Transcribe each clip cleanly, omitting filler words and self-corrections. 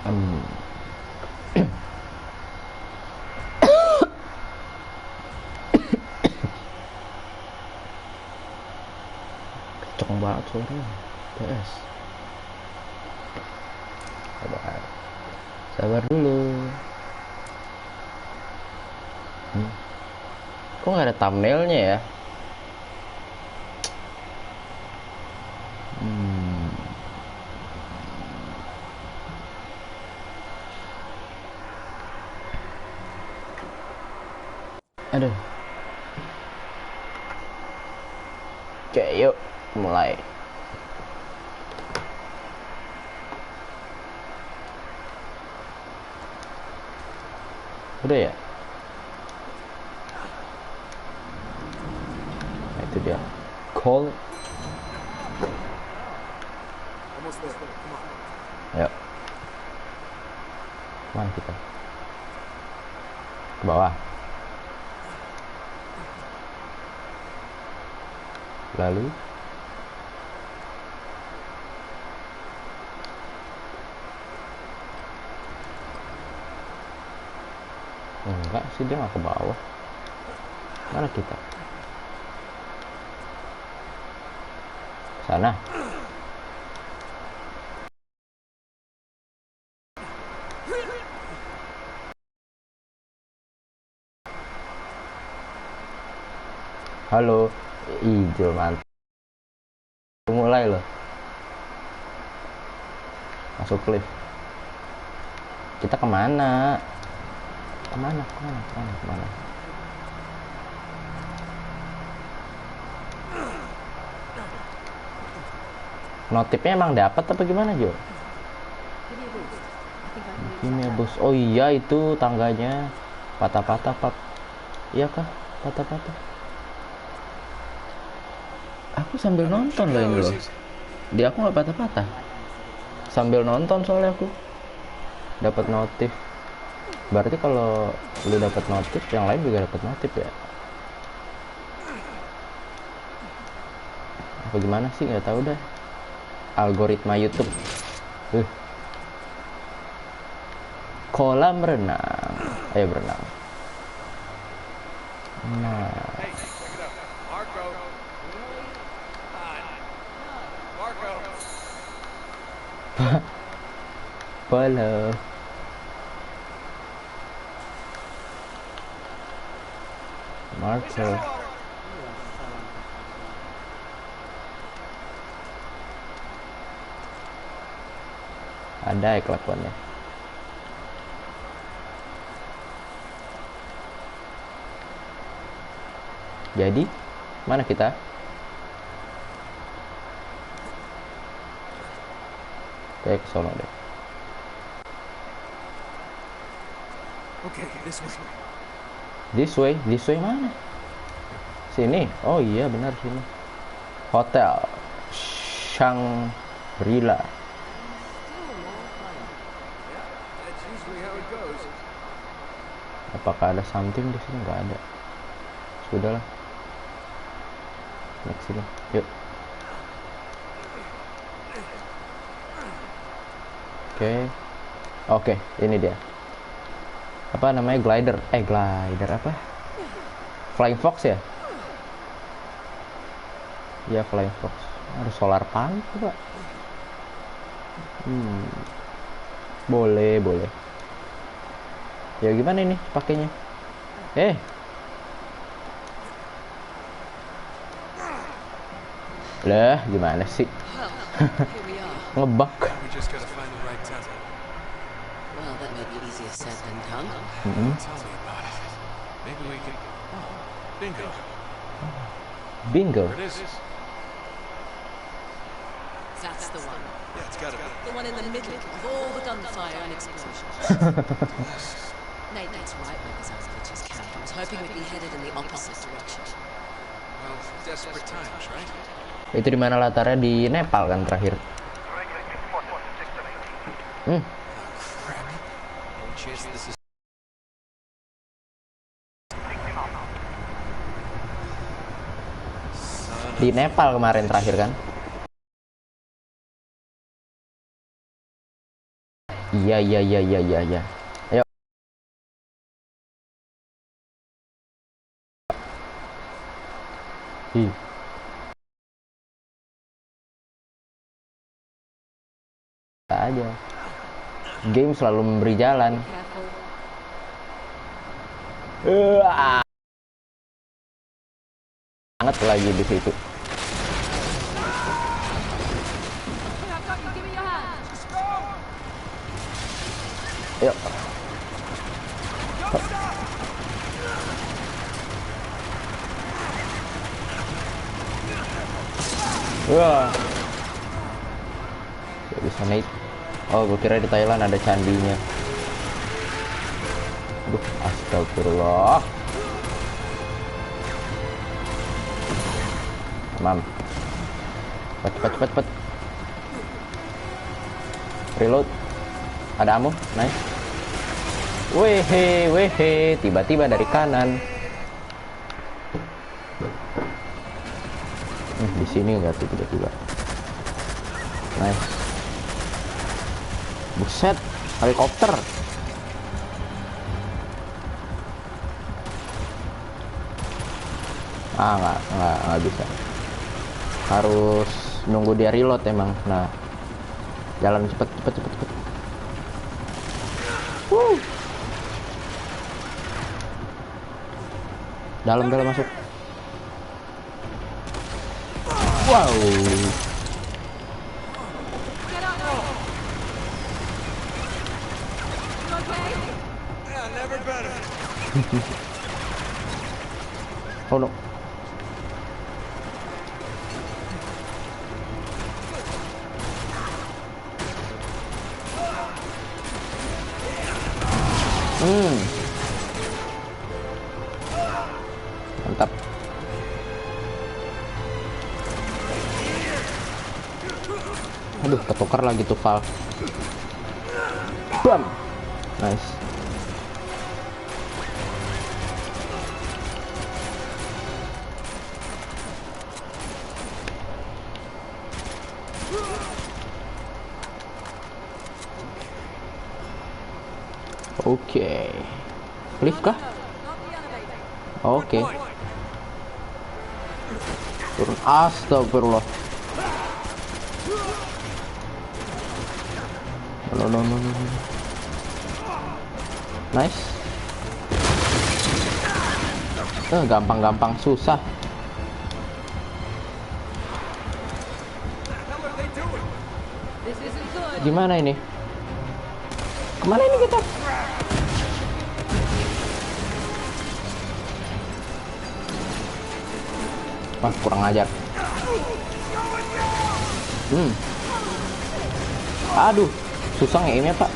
Hmm. Kenceng banget suaranya. PS. Sabar dulu. Kok nggak ada thumbnailnya ya? Aduh. Oke, yuk mulai. Udah ya? Nah, itu dia. Call. Yuk. Mana kita? Ke bawah. Lalu enggak sih, dia nggak ke bawah. Mana kita? Sana. Halo. Hijau, mantap. Mulai loh. Masuk lift. Kita kemana? Kemana? Notifnya emang dapat apa gimana, Jo? Ini bos. Oh iya, itu tangganya patah-patah, Pak. Iya kah? Patah-patah. Aku sambil nonton loh ini loh. Di aku nggak patah-patah. Sambil nonton soalnya aku dapat notif. Berarti kalau lu dapat notif, yang lain juga dapat notif ya? Apa gimana sih, nggak tahu dah. Algoritma YouTube. Kolam renang. Ayo berenang. Nah. Follow. Marco. Ada ya kelakuannya. Jadi, mana kita? Kayak ke sono deh. Okay, this way. This way mana? Sini. Oh iya benar sini. Hotel Shangri-La. Apakah ada something di sini? Nggak ada. Sudahlah. Next sini. Yuk. Oke, ini dia. Apa namanya, glider? Glider apa? Flying Fox ya? Ya, Flying Fox. Ada solar panel, Pak. Boleh. Ya gimana ini pakainya? Lah, gimana sih? Ngebug. Well, that may be easier said than done. Tell me about it. Maybe we can... Oh, bingo. Bingo. There it is. That's the one. Yeah, it's gotta be. The one in the middle of all the gunfire and explosions. Nate, that's right where the Zazavitch's camp. I was hoping we'd be headed in the opposite direction. Well, desperate times, right? Itu di mana latarnya? Di Nepal kan terakhir. Oh, crap. No chance this is... Di Nepal kemarin terakhir kan? Iya. Ayo. Ih. Aja. Game selalu memberi jalan. Careful. Banget lagi di situ. Yuk. Wah. Gak bisa naik. Oh, gue kira di Thailand ada candinya. Aduh, astagfirullah. Mam. Cepet. Reload. Ada ammo, nice. Wehe, tiba-tiba dari kanan. Di sini enggak tuh tiba-tiba. Nice. Buset, helikopter. Nggak bisa. Harus nunggu dia reload emang. Nah, jalan cepet. Dalam masuk. Wow. Yeah, never better. Oh no. Mantap. Aduh, ketukar lagi tuh Val. Bam. Nice. Oke. Lift kah? Oke. Turun. Astagfirullah. No. Nice. Gampang susah. Gimana ini? Kemana ini kita? Wah, kurang ajar. Aduh, susah nge-aimnya, Pak.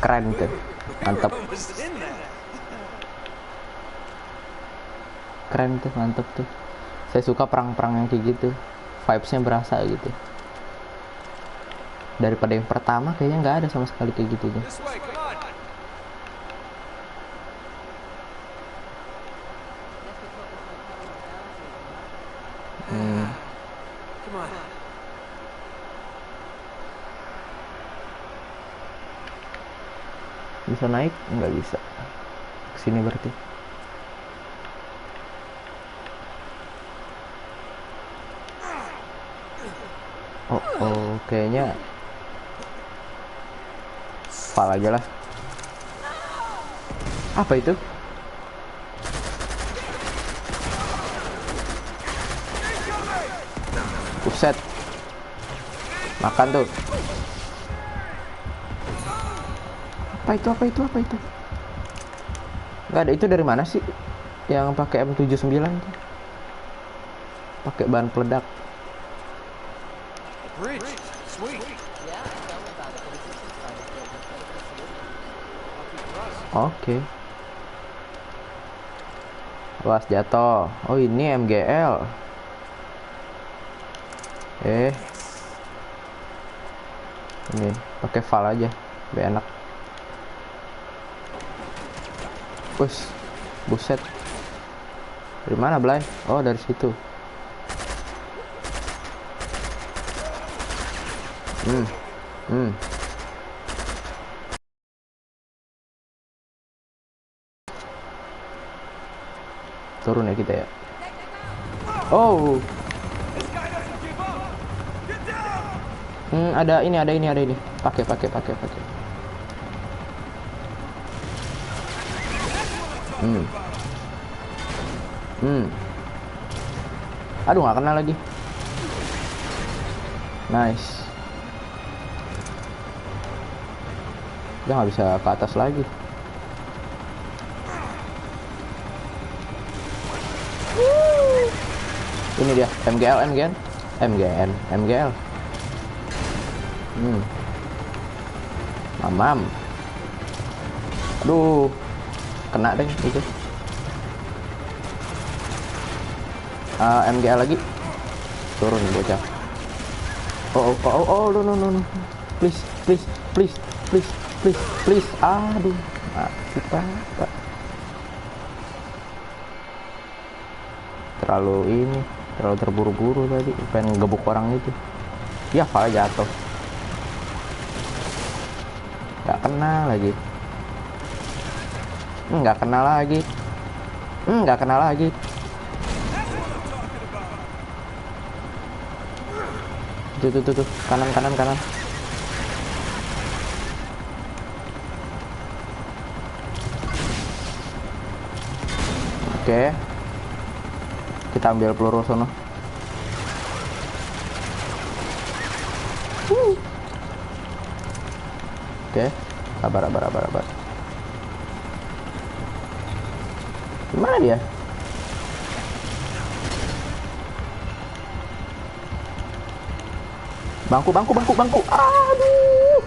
Keren tuh, mantap. Keren tuh, mantap tuh. Saya suka perang-perang yang kayak gitu, vibes-nya berasa gitu. Daripada yang pertama kayaknya nggak ada sama sekali kayak gitu deh. Bisa naik? Nggak bisa. Kesini berarti. Oh, kayaknya Val aja lah. Apa itu? Buset. Makan tuh. Apa itu? Nggak ada. Itu dari mana sih? Yang pakai M79 tuh. Pakai bahan peledak. Bridge. Sweet. Oke. Awas jatuh. Oh, ini MGL. Ini pakai Val aja. Lebih enak. Wes, buset. Dari mana, Blay? Oh, dari situ. Turun ya kita ya. Oh. Ada ini. Pakai. Aduh, nggak kena lagi. Nice. Dia nggak bisa ke atas lagi. Ini dia, MGL. Mamam. Aduh, kena deh itu. MGL lagi. Turun bocah. Oh, no. Please. Aduh. Pak. Terlalu terburu-buru tadi, pengen gebuk orang itu. Ya, Val jatuh. Nggak kena lagi. Nggak kena lagi. Tuh. Kanan. Oke. Kita ambil peluru sono. Oke, sabar. Gimana dia? Bangku. Aduh.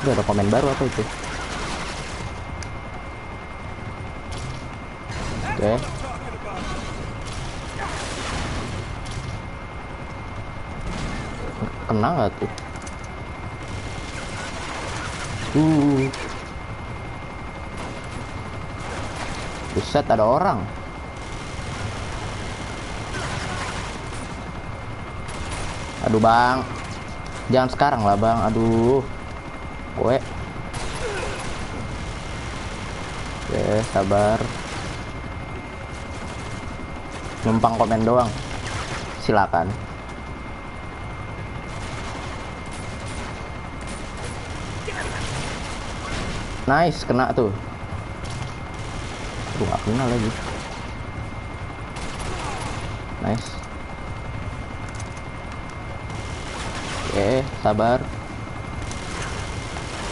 Itu ada komen baru apa itu? Oke. Kena nggak tuh? Buset, ada orang. Aduh, Bang. Jangan sekarang lah, Bang. Aduh. Oke, sabar. Numpang komen doang. Silakan. Nice, kena tuh. Aduh, nggak kena lagi. Nice. Oke, sabar.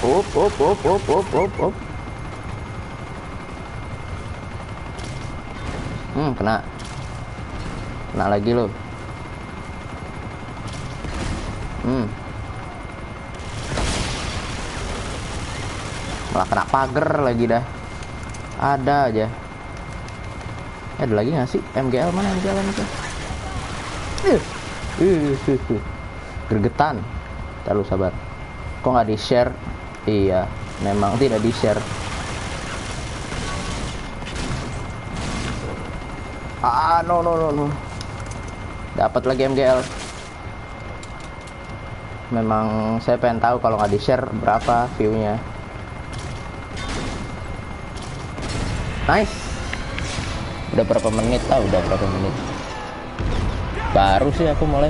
Up. Kena lagi lo. Malah kena pagar lagi dah. Ada aja. Ada lagi nggak sih? MGL mana itu? Gergetan. Terlalu sabar. Kok nggak di share? Iya, memang tidak di share. No. Dapat lagi MGL. Memang saya pengen tahu kalau nggak di share berapa view-nya. Nice. Udah berapa menit? Baru sih aku mulai.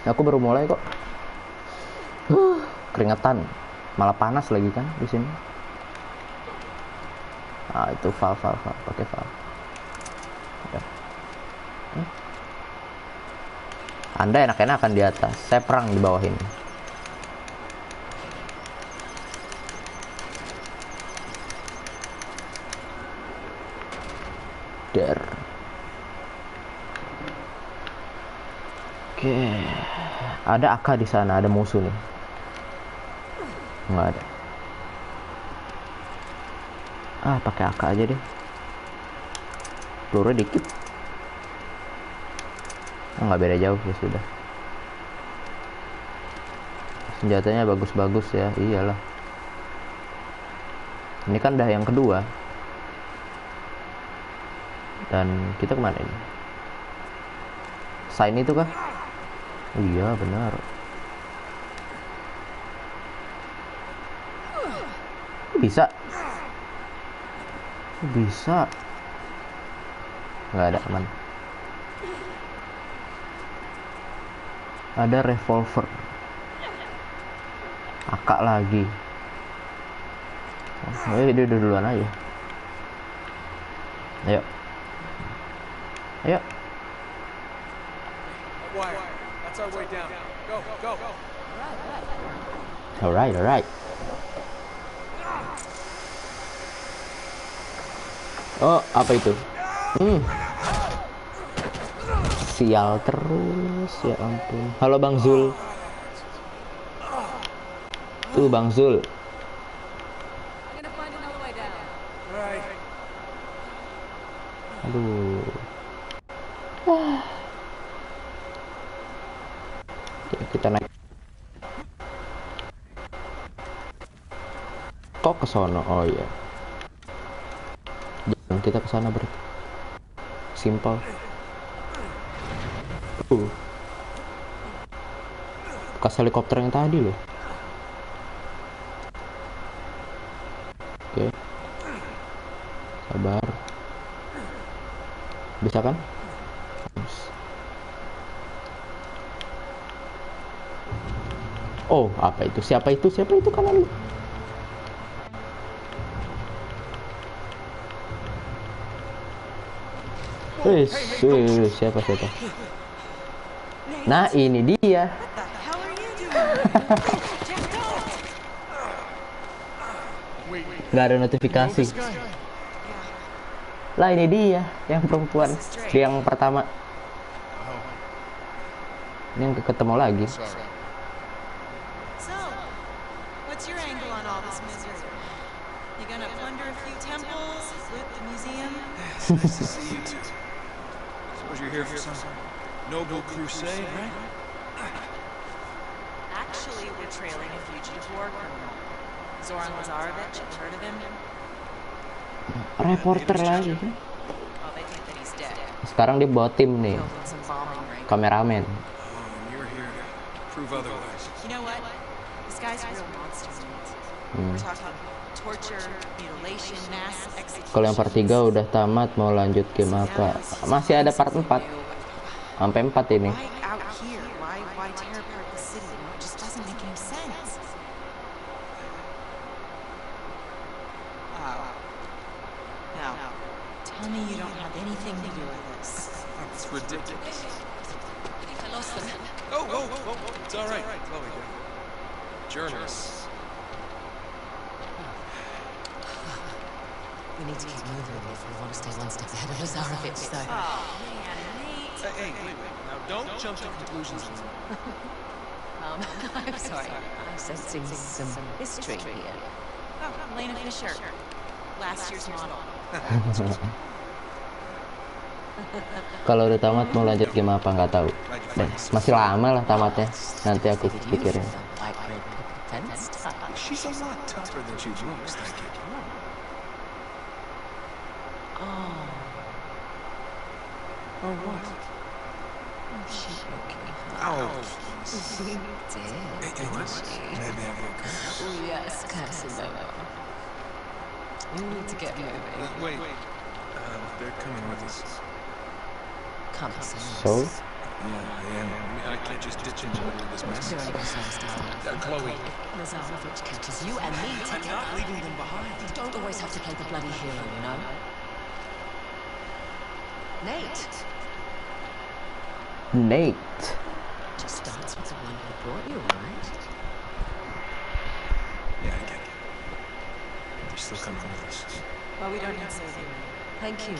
Aku baru mulai kok. Keringetan. Malah panas lagi kan di sini. Itu Val, pakai Val. Ya. Anda enak-enakan di atas, saya perang di bawah ini. Oke, ada AK di sana, ada musuh nih. Nggak ada. Pakai AK aja deh. peluru dikit. Nggak beda jauh ya sudah. Senjatanya bagus-bagus ya, iyalah. Ini kan udah yang kedua. Dan kita kemana ini? Sign itu kah? Oh, iya benar. Bisa. Bisa. Nggak ada aman. Ada revolver. Akak lagi. Oh, dia duluan aja. Ayo. Ayo. Wire. That's our way down. Go, go. Alright, alright. Oh, apa itu? Sial terus, ya ampun. Halo Bang Zul. Tuh Bang Zul. I'm gonna find another way down. Right. Aduh. Oke, kita naik. Kok ke sono? Oh iya. Jangan kita ke sana berarti. Simple. Bekas helikopter yang tadi loh. Oke. Sabar. Bisa kan? Oh, apa itu? Siapa itu? Siapa itu kanan lu? Wih, siapa? Nah, ini dia. Nggak ada notifikasi. Lah, ini dia yang perempuan, yang pertama. Ini yang ketemu lagi. So, what's your angle on all this misery? You gonna plunder a few temples, loot the museum? It's nice to see you two. Suppose you're here for some noble crusade, right? Actually, we're trailing a fugitive war criminal. Zoran Lazarevich, you've heard of him? Reporter lagi. Oh, they think that he's dead. Sekarang dia bawa tim nih, Killed in some bombing ring. kameramen. Oh, and you're here to prove otherwise. You know what? This guy's a real monster. We're talking torture, mutilation, mass execution. Kalau yang part 3 udah tamat, mau lanjut game apa? Masih ada part 4. Sampai 4 ini. Why out here? Why tear apart the city? You know, it just doesn't make any sense. Now, tell me you don't have anything to do with this. It's ridiculous. I think I lost them. Oh, it's all right. Chloe, journalists. We need to keep moving if we want to stay one step ahead of Lazarevich, so... Oh, man, Nate. Hey, wait. Now, don't jump to conclusions. I'm sorry. I'm sensing some history here. Oh, Elena Fisher. Last year's model. Kalau udah tamat mau lanjut game apa nggak tahu. Masih lama lah tamatnya. Nanti aku pikirin. She's a lot tougher than she looks, thank you. Oh, what? She okay. Ow. She did. Hey, maybe I can curse. Oh, yes, Casanova. We need to get moving. Wait. They're coming with us. Come, So, Yeah, I am. I can't just ditch into this mess. You're only concerned, darling. Chloe. Lazarevich catches you and me I'm together. not leaving them behind. You don't always have to play the bloody hero, you know? Nate. Just dance with the one who brought you, right? Yeah, I get it. They're still coming with us. Well, we don't need saving. Thank you.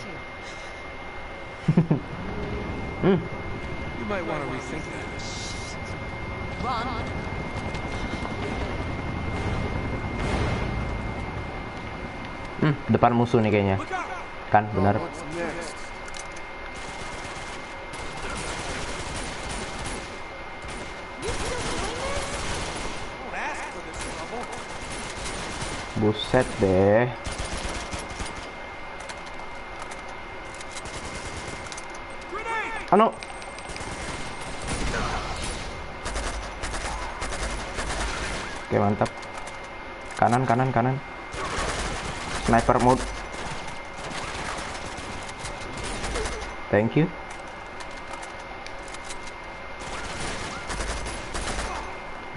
You might want to rethink that. Run. Depan musuh nih kayaknya. Kan, benar. What's next? Buset deh. Anu. Oke, mantap. Kanan, kanan, kanan. Sniper mode. Thank you.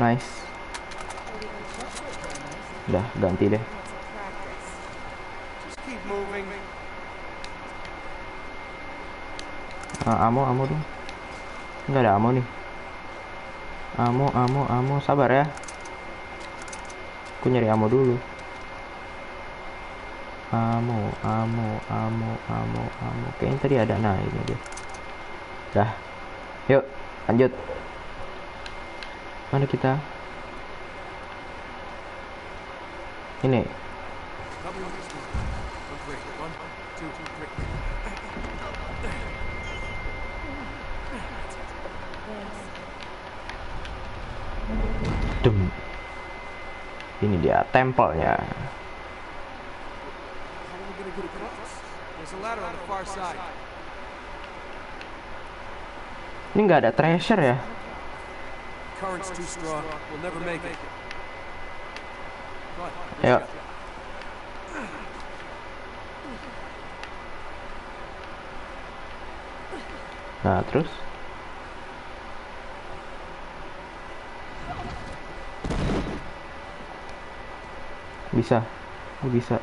Nice. Udah, ganti deh. Just keep moving. Ammo dong. Nggak ada ammo nih. Ammo. Sabar ya. Aku nyari ammo dulu. Ammo. Kayaknya tadi ada. Nah, ini dia. Dah. Yuk, lanjut. Mana kita? Ini. Cover with this one. Look great. 1, 2, 3. Dem. Ini dia tempelnya. How are we gonna get across? There's a ladder on the far side. Ini nggak ada treasure ya? Current's too strong. We'll never make it. Come on, Ayo. let's go. Nah, terus? Bisa. Bisa.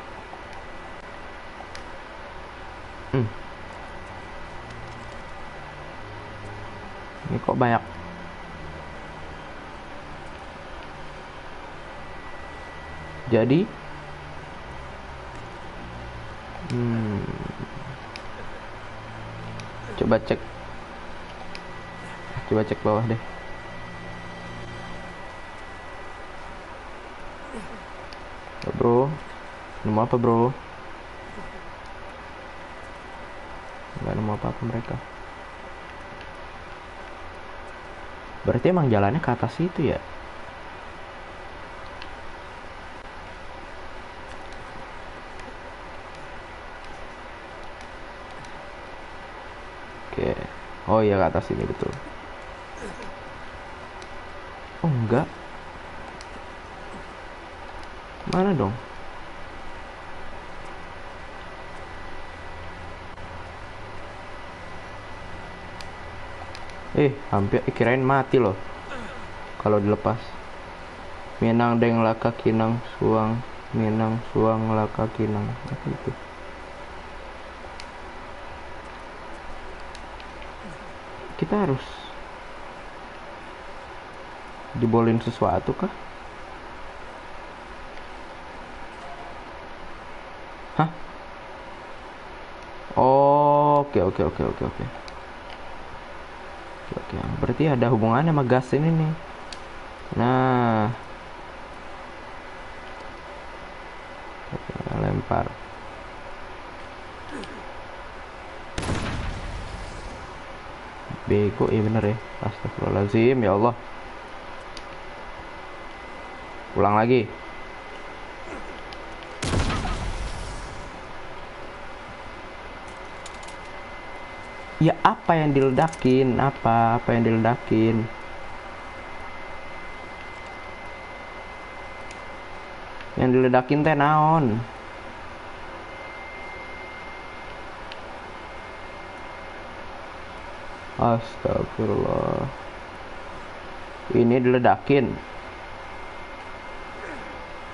Ini kok banyak. Jadi coba cek bawah deh. Bro, nemu apa bro? Nggak nemu apa-apa mereka. Berarti emang jalannya ke atas itu ya? Oke. Oh iya, ke atas ini betul. Oh enggak. Mana dong? Hampir kirain mati loh kalau dilepas. Minang deng laka kinang suang, minang suang laka kinang. Apa itu? Kita harus jebolin sesuatu kah? Hah? Oh, oke. Berarti ada hubungannya sama gas ini nih. Nah, lempar. Bego, bener ya. Astagfirullahaladzim, ya Allah. Ulang lagi. Ya, apa yang diledakin? Apa yang diledakin? Yang diledakin teh naon? Astagfirullah. Ini diledakin.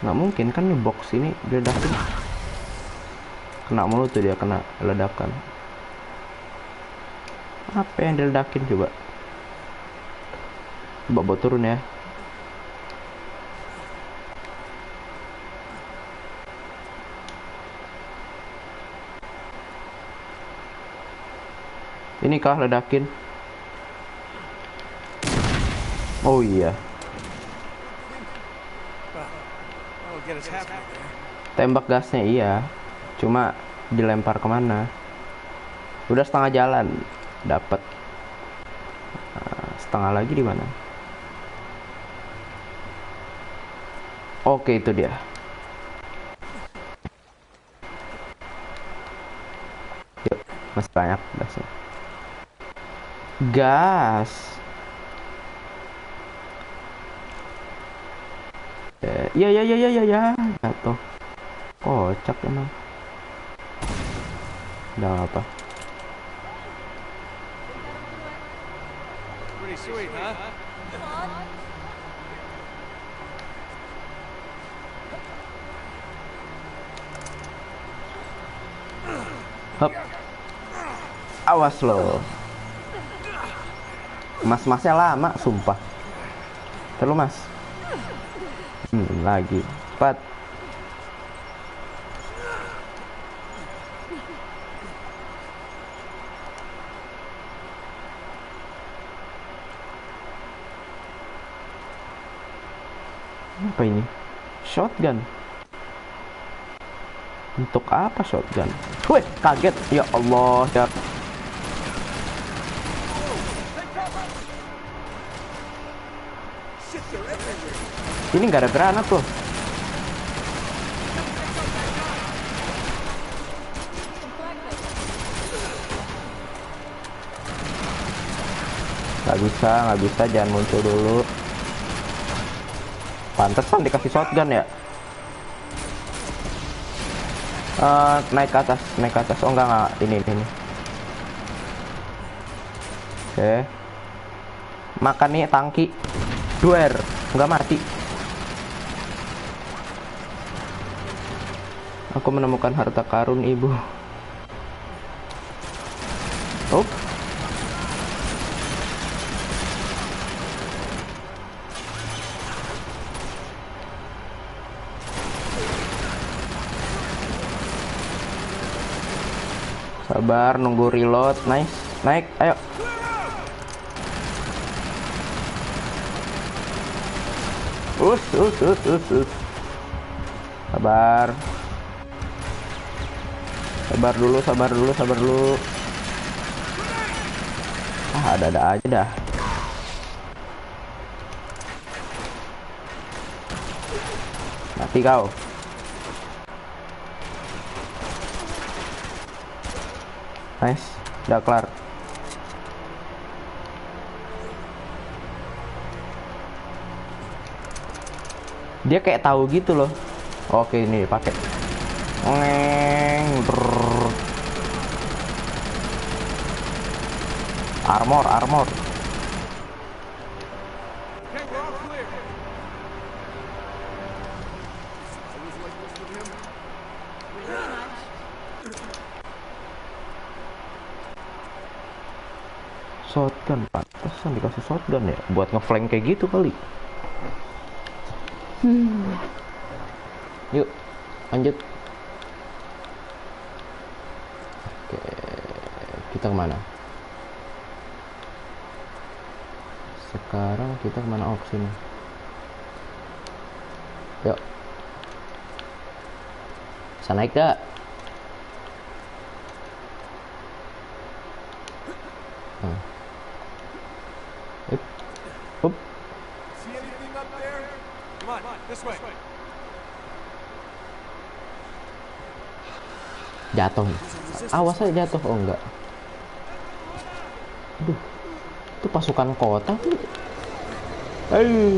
Nggak mungkin kan, nih box ini diledakin. Kena mulu tuh dia, kena ledakan. Apa yang diledakin coba? Coba turun ya. Ini kah ledakin? Oh iya. That'll get us halfway there. Tembak gasnya iya. Cuma dilempar kemana? Udah setengah jalan. Dapat. Setengah lagi di mana? Oke, itu dia. banyak gasnya. Gas. Ya jatuh. Kocak emang. Udah apa? Pretty sweet, huh? Hop. Awas lo. Mas-masnya lama, sumpah. Terlalu mas. Lagi. Cepat. Apa ini? Shotgun. Untuk apa shotgun? Wih, kaget. Ya Allah, ya. Ini nggak ada granat loh. Nggak bisa, jangan muncul dulu. Pantesan dikasih shotgun ya. Naik ke atas. Oh enggak, ini. Oke. Makan nih tangki. Duer, nggak mati. Aku menemukan harta karun ibu. Oh. Sabar, nunggu reload. Nice. Naik, ayo. Us. Sabar. Sabar dulu. Ada aja dah. Mati kau. Nice, udah kelar. Dia kayak tahu gitu loh. Oke, ini pakai. Armor. Okay, we're all clear. Shotgun, pantesan dikasih shotgun ya, buat ngeflank kayak gitu kali. Yuk, lanjut. Oke, kita kemana? Sekarang kita kemana? Oh, kesini. Yuk. Bisa naik gak? See anything up there? Come on, this way. Jatuh. Awas aja jatuh. Oh enggak. Aduh. Itu pasukan kota tuh.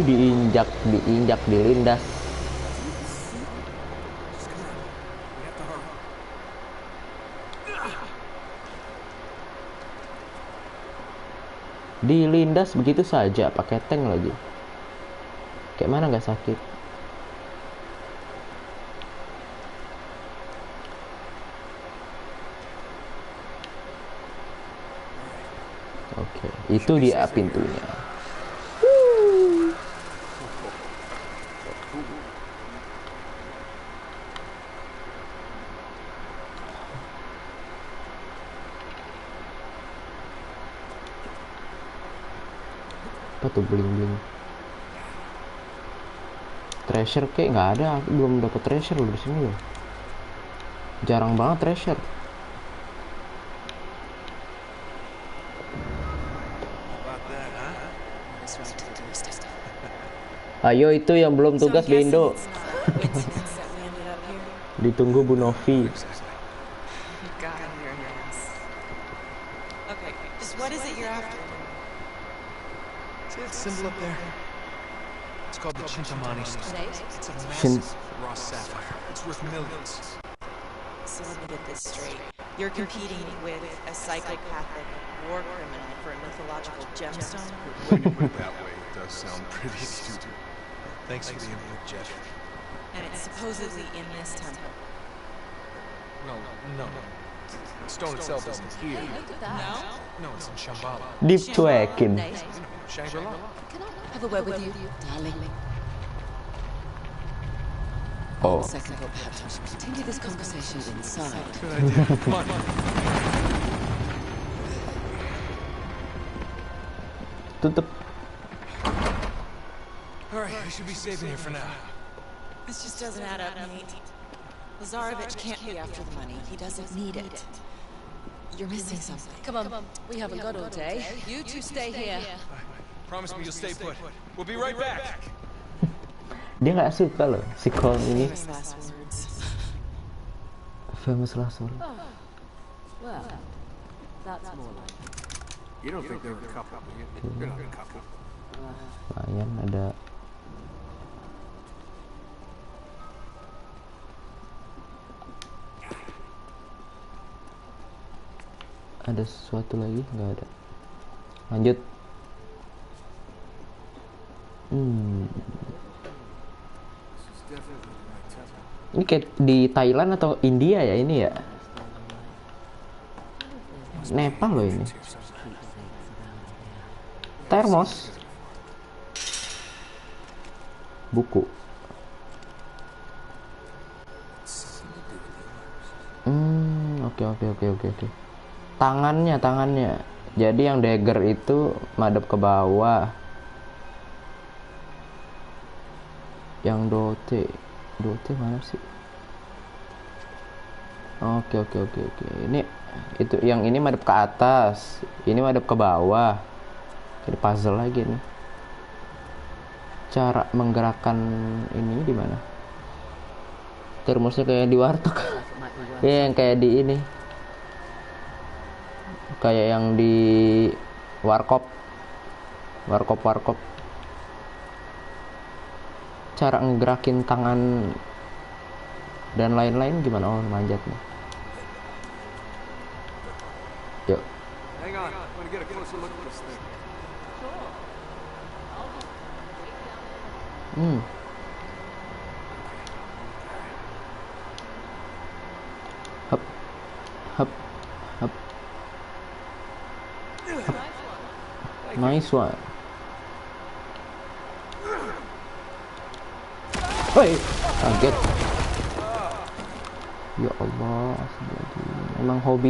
Diinjak, dilindas. Dilindas begitu saja pakai tank lagi. Kayak mana nggak sakit? Oke, itu dia pintunya. Apa tuh bling-bling? Treasure kayak nggak ada, aku belum dapat treasure loh di sini loh. Jarang banget treasure. Ayo itu yang belum tugas Bendo. Ditunggu Bu Novi. symbol up there? It's called the Chintamani stone. Nate? It's a Shin- massive raw sapphire. It's worth millions. So let me get this straight. You're competing with a psychopathic war criminal for a mythological gemstone? When you put it that way, it does sound pretty stupid. Thanks for the input, Jeff. And it's supposedly in this temple. Well, no. The stone itself isn't here. Hey, look at that. No, it's in Shambhala. Dicuekin. Nate, Shangri-La. can I have a word with you, darling? Oh, Second thought, perhaps we should continue this conversation inside. Good idea. Come on. tutup. All right, we should be safe in here for now. This just doesn't add up, Nate. Lazarovich can't be after the money. He doesn't need it. You're missing something. Come on, we haven't got all day. You two stay here. Promise me you'll stay put. We'll be right back. Dia nggak suka loh si Colm ini. Famous last words. Famous last word. Well, that's more like it. You don't think they're a couple, do you? You're not a couple. Lumayan ada. Ada sesuatu lagi? Nggak ada. Lanjut. This is definitely the right temple. Ini kayak di Thailand atau India ya ini ya? Nepal loh ini. Termos. Buku. Oke. Tangannya. Jadi yang dagger itu madep ke bawah. Yang dote mana sih? Oke. Ini itu yang ini madep ke atas, ini madep ke bawah. Jadi puzzle lagi nih. Cara menggerakkan ini di mana? Termosnya kayak di warteg. Ya, yang kayak di ini. Kayak yang di warkop. Cara ngegerakin tangan dan lain-lain gimana? Oh, manjat nih. Yuk. Hang on, I want to get a closer look at this thing. Hup. Nice one. Woi, kaget. Ya Allah, emang hobi.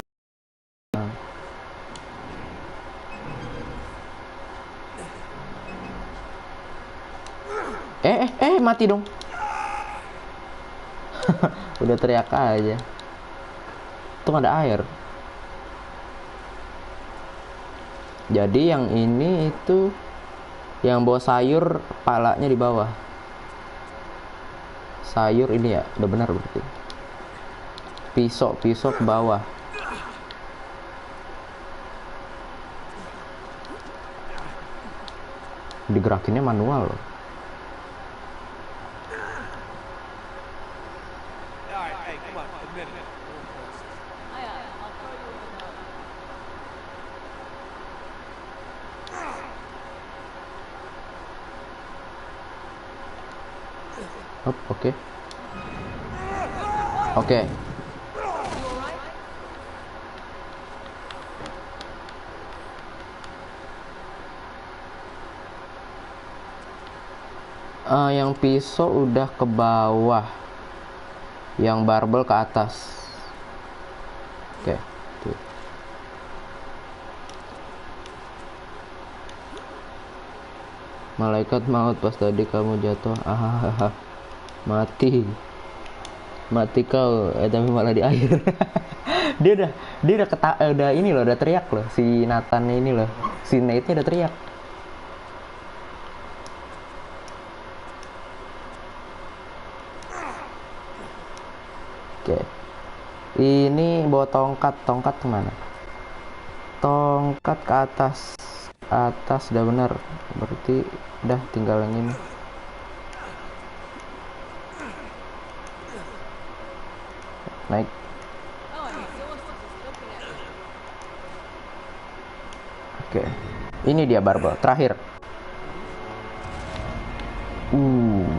Mati dong. Udah teriak aja. Itu ada air. Jadi yang ini itu yang bawa sayur, palanya di bawah. Sayur ini ya, udah benar berarti. Pisau ke bawah. Digerakinnya manual loh. Hey, come on, admit it. Oke. Oke. Yang pisau udah ke bawah, yang barbel ke atas. Oke, tuh. Malaikat maut, pas tadi kamu jatuh, mati kau, tapi malah di air. dia udah ini loh, udah teriak loh, si Nathan ini loh, si Nate udah teriak. Oke, ini bawa tongkat kemana? Tongkat ke atas. atas udah bener, berarti udah tinggal yang ini. Naik. Oke, ini dia barbel terakhir.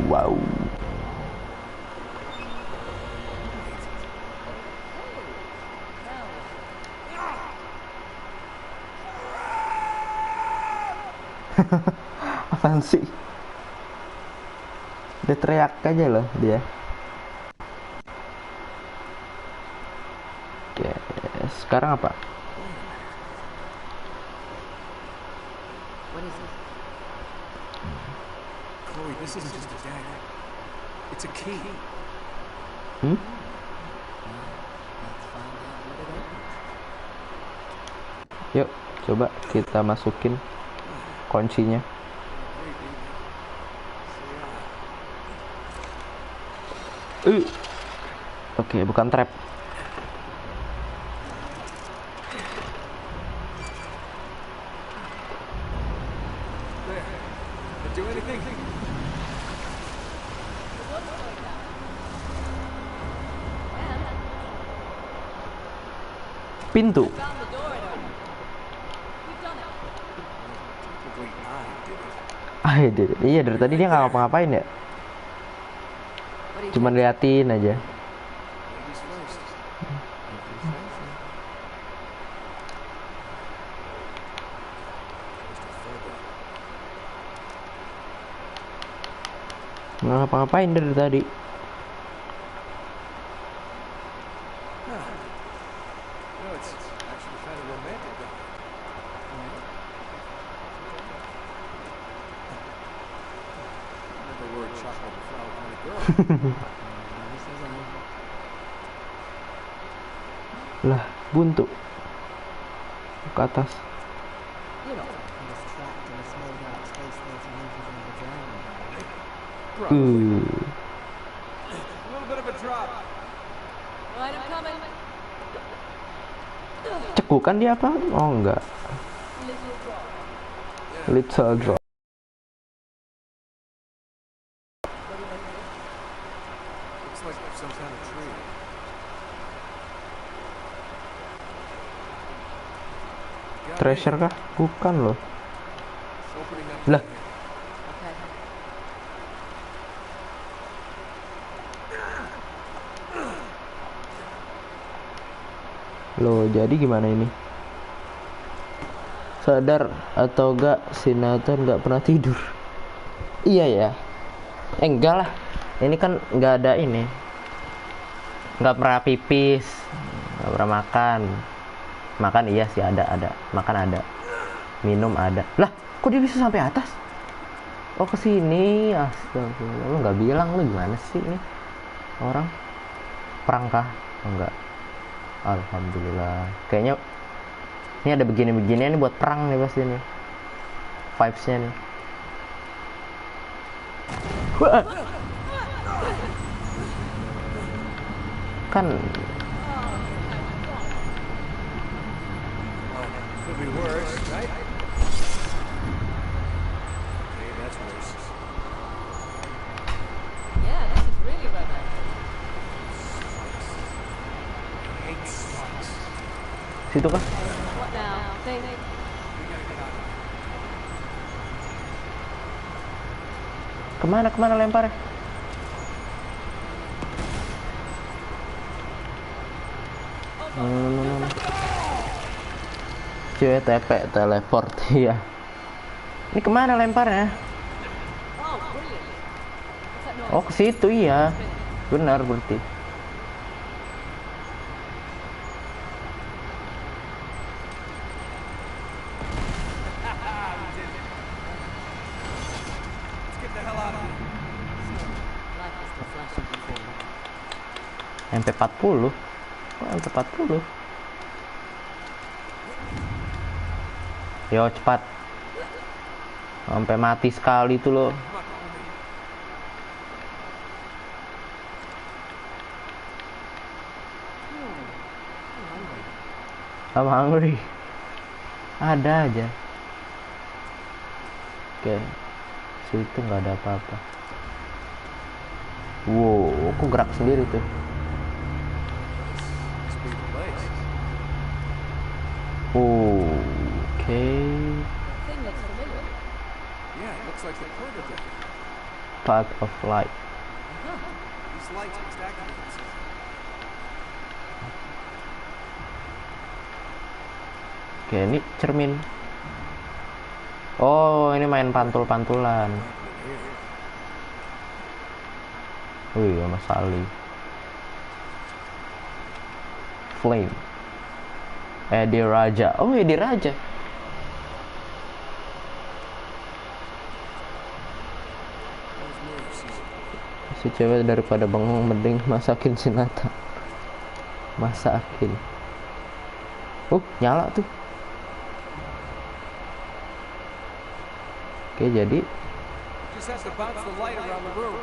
Wow. Apaan sih? Dia teriak aja loh dia. Oke, sekarang apa? What is it? Chloe, this isn't just a dagger. It's a key. Hmm? Let's find out what it opens. Yuk, coba kita masukin kuncinya. Oke, bukan trap. Do anything? Pintu. Typically, I did it. Iya, dari tadi dia nggak ngapa-ngapain ya. What do you Cuman liatin aja. Ladies first. Mr. Fairbank. Nggak ngapa-ngapain dari tadi. No, it's actually kind of romantic. Never word chocolate and flower kind of girl. Lah, buntu. Ke atas. You know, it's trapped in a small dark space 30 meters under the ground. Bro, Uh, a little bit of a drop. Right, I'm coming. cekukan dia apa? Oh enggak. Little drop. Looks like some kind of tree. Treasure kah? Bukan loh. It's opening up. Lah, Okay. loh, jadi gimana ini? Sadar atau enggak si Nathan nggak pernah tidur? Iya ya. Enggak lah. Ini kan nggak ada ini. Nggak pernah pipis, nggak pernah makan. Makan iya sih ada. Makan ada. Minum ada. Lah, kok dia bisa sampai atas? Oh, ke sini. Astagfirullah. Lu nggak bilang, lu gimana sih ini? Orang perang kah? Oh, enggak. Alhamdulillah. Kayaknya ini ada begini-beginian nih buat perang nih pasti nih. Vibes-nya nih. Wah. Kan Could be worse, right? Okay, that's worse. Yeah, this is really romantic. Hate spikes. situ kah? What now? Think. Kemana lemparnya? No. Cewek teleport ya. Ini kemana lemparnya? Oh, brilliant. What's that noise? Oh, ke situ iya. Benar berarti. Let's get the hell out of here. Light is still flashing before me. MP40. Kok MP40? Yo, cepat. Sampai mati sekali tuh lo. I'm hungry. Ada aja. Oke, situ nggak ada apa-apa. Wow, kok gerak sendiri tuh. Must be the place. Oke, Thing looks familiar. Yeah, it looks like the purgative. path of light. These lights must activate something. Oke, ini cermin. Oh, ini main pantul-pantulan. Wih, sama Sally. Flame. Eddie Raja. Oh, Eddie Raja. Si cewek daripada bengong mending masakin si Nathan. Masakin. Nyala tuh. Oke, jadi Just has to bounce the light around the room.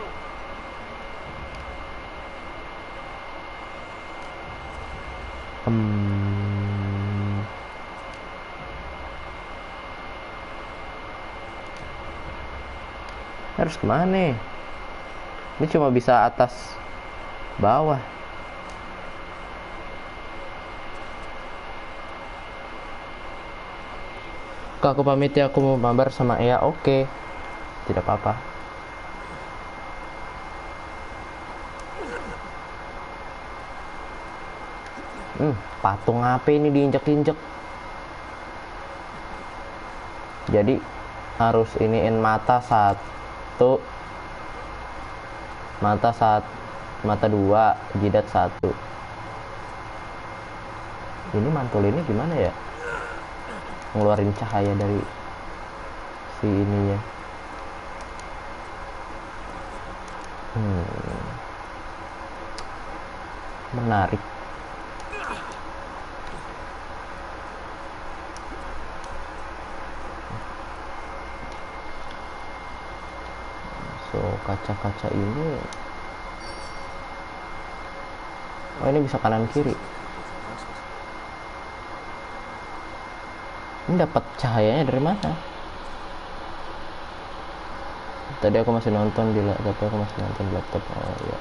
harus kemana nih? Ini cuma bisa atas bawah. Kak, aku pamit ya, aku mau mabar sama Ea. Oke, tidak apa-apa. Patung apa ini diinjek-injek? Jadi harus iniin mata satu, mata dua, jidat satu. Ini mantul ini gimana ya? Ngeluarin cahaya dari si ininya. Menarik. So, kaca-kaca ini, oh ini bisa kanan kiri. Ini dapat cahayanya dari mana? Tadi aku masih nonton di laptop, Oh ya.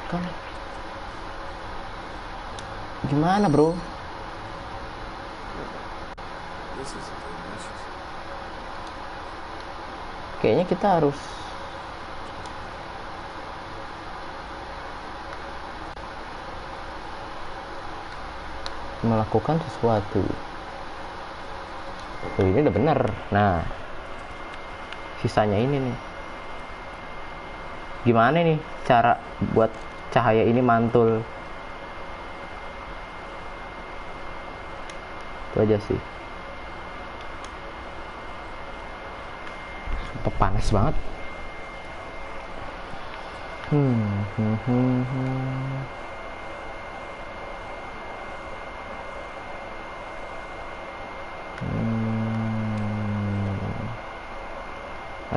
Kan gimana, bro? This is a delicious. Kayaknya kita harus melakukan sesuatu. Oh, ini udah bener. Nah, sisanya ini nih. Gimana nih cara buat cahaya ini mantul? Itu aja sih. Sumpah panas banget.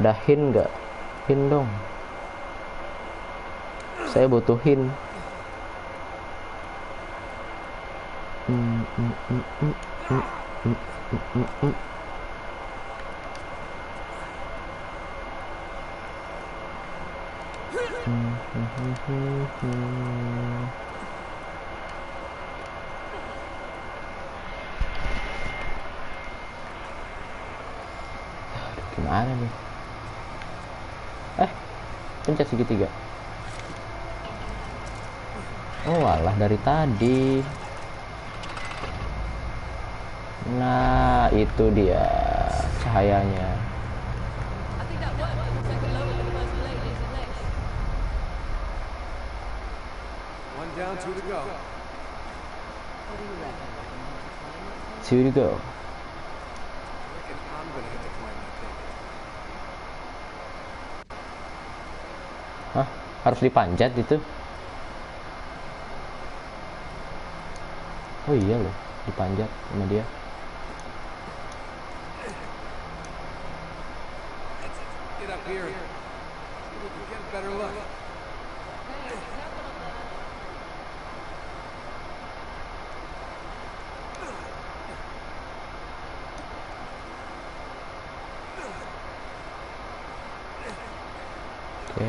Ada hint nggak? Hint dong. Saya butuh hint. Gimana nih? Pencet segitiga. Oh alah, dari tadi. Nah, itu dia cahayanya. I think that worked. It looks like it lowered the first blade into place. One down, two to go. What do you reckon? Two to go. I reckon I'm gonna hit the climb that thing. Hah? Harus dipanjat itu? Oh iya loh, dipanjat sama dia. Get up here. See if we can get a better look. Oke.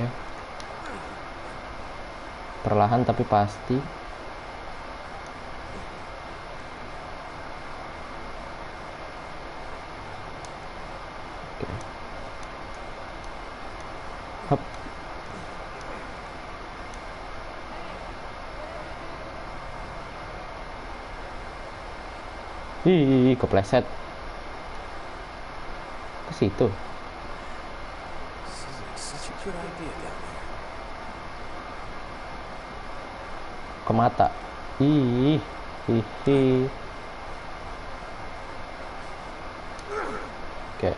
Perlahan tapi pasti. Oke. Hop. Ih, kepleset. Ke situ. Seems like such a good idea down there. Ke mata. Ih, hihi. Oke.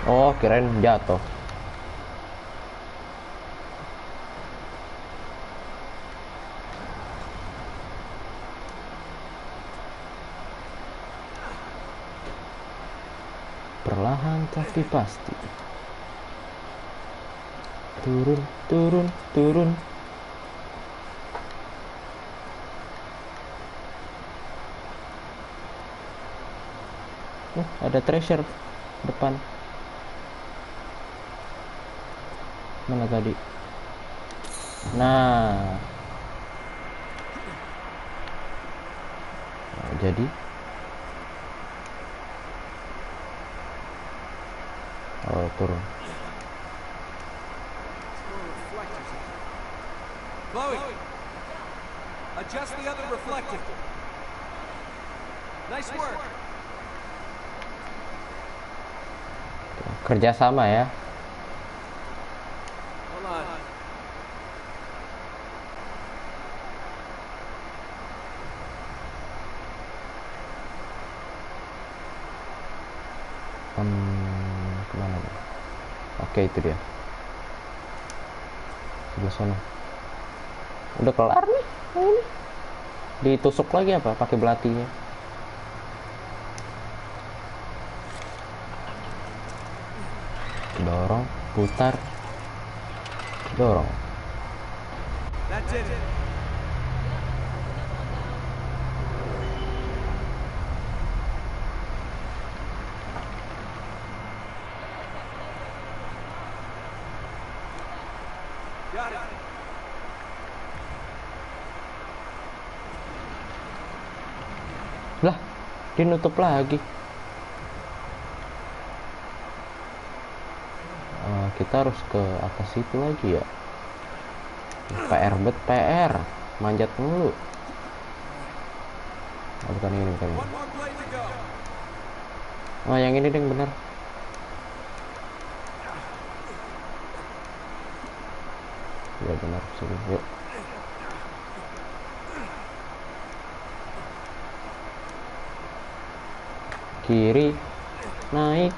Oh, kirain jatuh. Perlahan tapi pasti. Turun, turun, turun. Ada treasure depan. Mana tadi? Nah, jadi turun. Chloe, adjust the other reflector. Nice work. Kerjasama ya. Hold on. Kemana nih? Oke, itu dia. Sebelah sana. Udah kelar nih. Ini ditusuk lagi apa? Pakai belatinya. Dorong, putar, dorong. That's it. Got it. Lah, dia nutup lagi. Kita harus ke atas situ lagi ya. PR bet PR, manjat mulu. Oh, bukan ini, bukan ini. One more blade to go. Oh, yang ini deh bener. Ya benar, sini, yuk. Kiri, naik.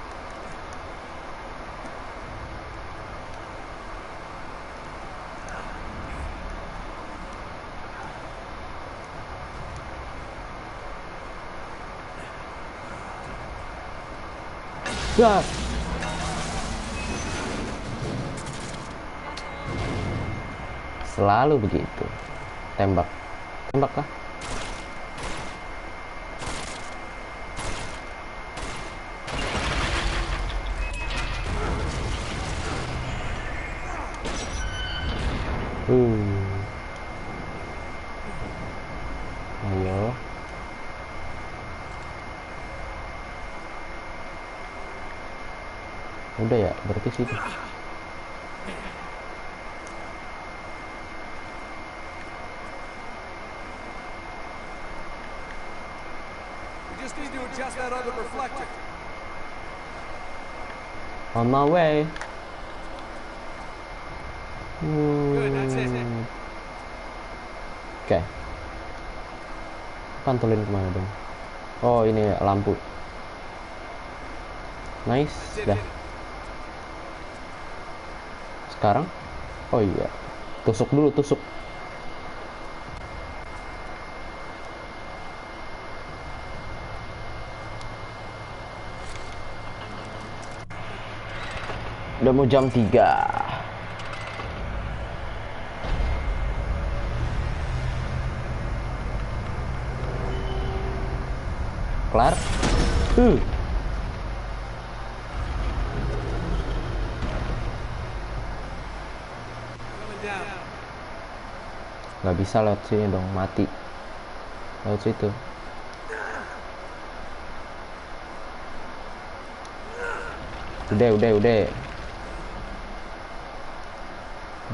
Ya. Selalu begitu. Tembak. Tembak lah. Ayo. Udah ya, berarti situ. We just need to adjust that other reflector. On my way. Good, that's it. Oke. Pantulin kemana dong? Oh, ini ya, lampu. Nice, dah. Sekarang? Oh iya. Tusuk dulu, tusuk. Udah mau jam 3. kelar. Nggak bisa lewat sini dong, mati. Lewat situ. Udah.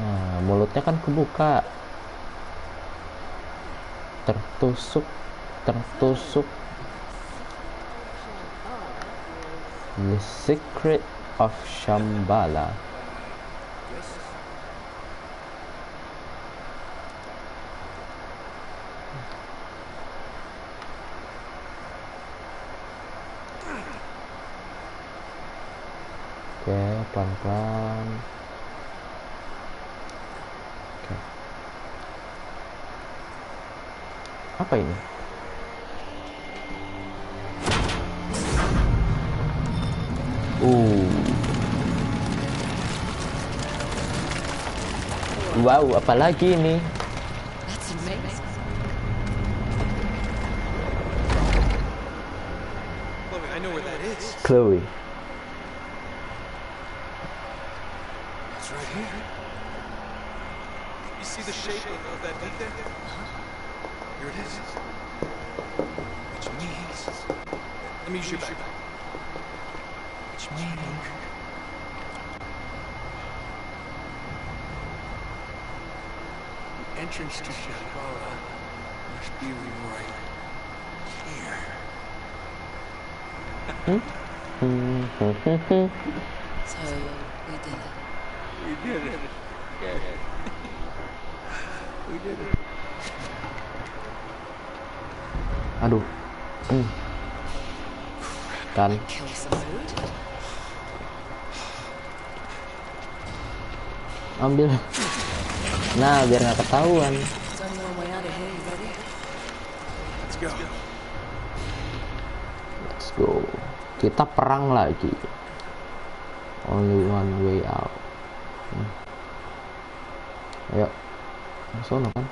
Nah, mulutnya kan kebuka. Tertusuk. The Secret of Shambhala. Oke, pelan-pelan. Oke. Apa ini? Wow, apalagi ini? That's amazing. Chloe, I know where that is. Chloe. It's right here. You see the shape of that leaf there? Here it is. Which means... Let me use your back. Which means... the entrance to Shambhala must be right here. So, we did it. We did it. Yeah. We did it. Aduh. Kan. Kill some food. Ambil. Nah, biar nggak ketahuan. There's only one way out of here. You ready? Let's go. Let's go. Kita perang lagi. Only one way out. Ayo. Sono kan?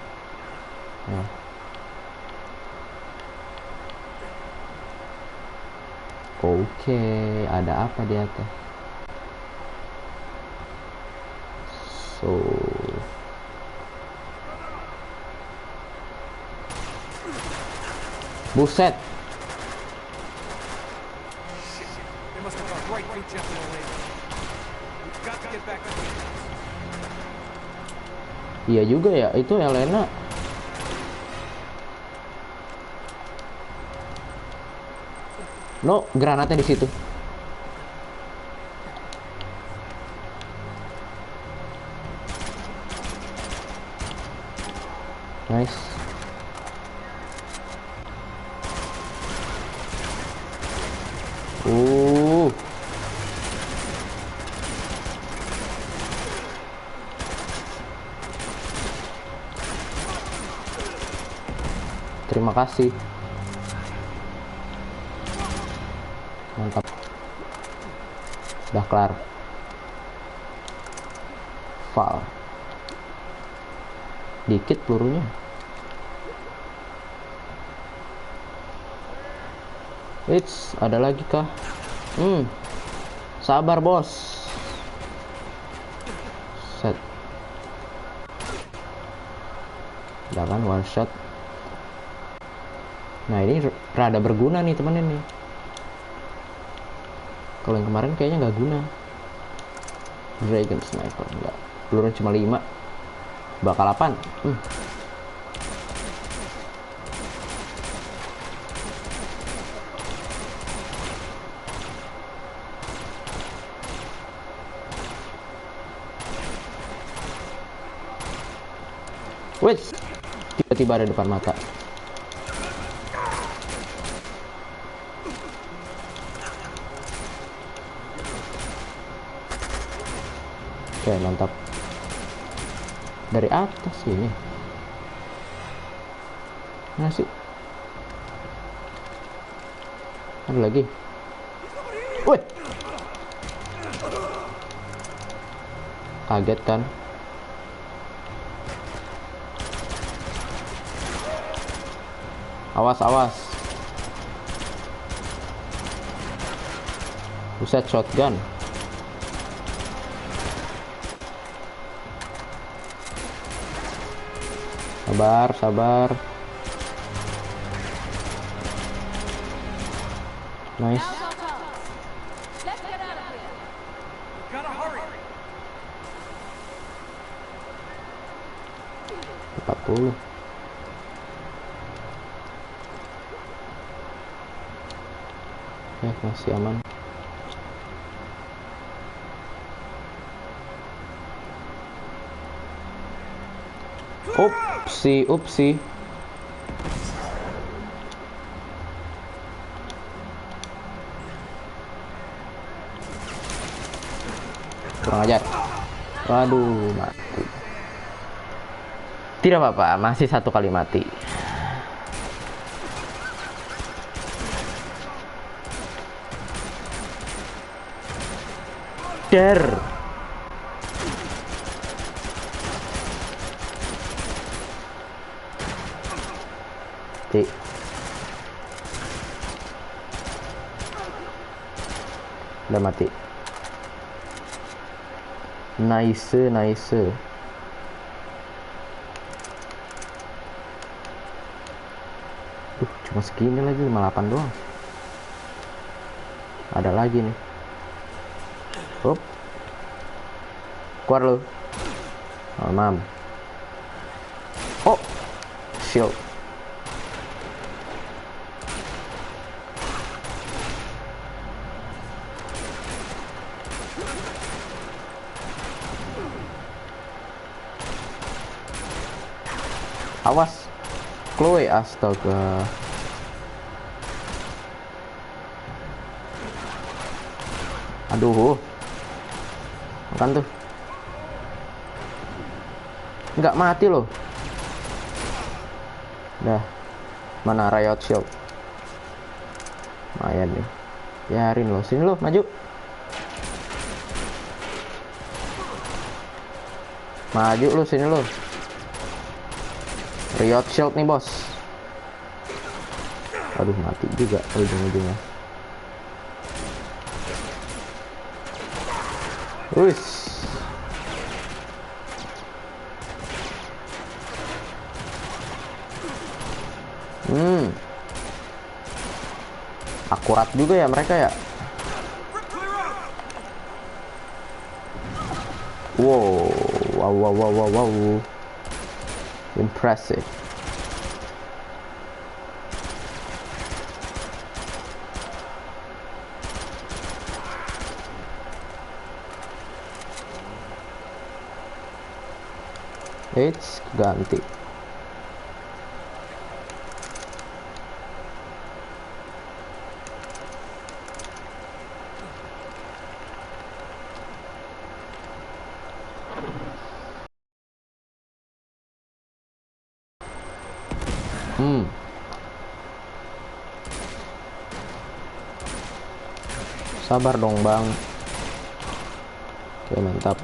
Ya. Oke, ada apa di atas? So, buset. They must have gone right through Jeff and Elena. We've got to get back to the entrance. Iya juga ya, itu Elena. No, granatnya di situ. Nice. Terima kasih. Mantap. Udah kelar. Fal. Dikit pelurunya. Eits, ada lagi kah? Sabar bos. Set. Udah kan, one shot. Nah, ini rada berguna nih temen ini. Kalau yang kemarin kayaknya nggak guna. Dragon Sniper enggak. Pelurunya cuma 5. Bakal 8. Wait, tiba-tiba ada depan mata. Oke, mantap. Dari atas ini. Mana sih? Ada lagi. Wih. Kaget kan? Awas, awas. Buset, shotgun. Sabar, sabar. Nice. Gotta hurry. 40. Masih aman. Upsi, upsi. Kurang ajar. Waduh, mati. Tidak apa-apa, masih 1 kali mati. Der. Mati. Udah mati. Nice, nice. Cuma segini lagi, 58 doang. Ada lagi nih. Hop. Keluar lu. Mam. Oh. Shield. Awas. Chloe, astaga. Aduh. Makan tuh. Nggak mati loh. Dah. Mana riot shield? Lumayan nih. Biarin loh. Sini loh, maju. Maju loh, sini loh. Riot shield nih, bos. Aduh, mati juga ujung-ujungnya. Wis. Akurat juga ya mereka ya. Wow, wow, wow, wow, wow, wow. Impressive. It's ganti. Sabar dong, Bang. Oke, mantap.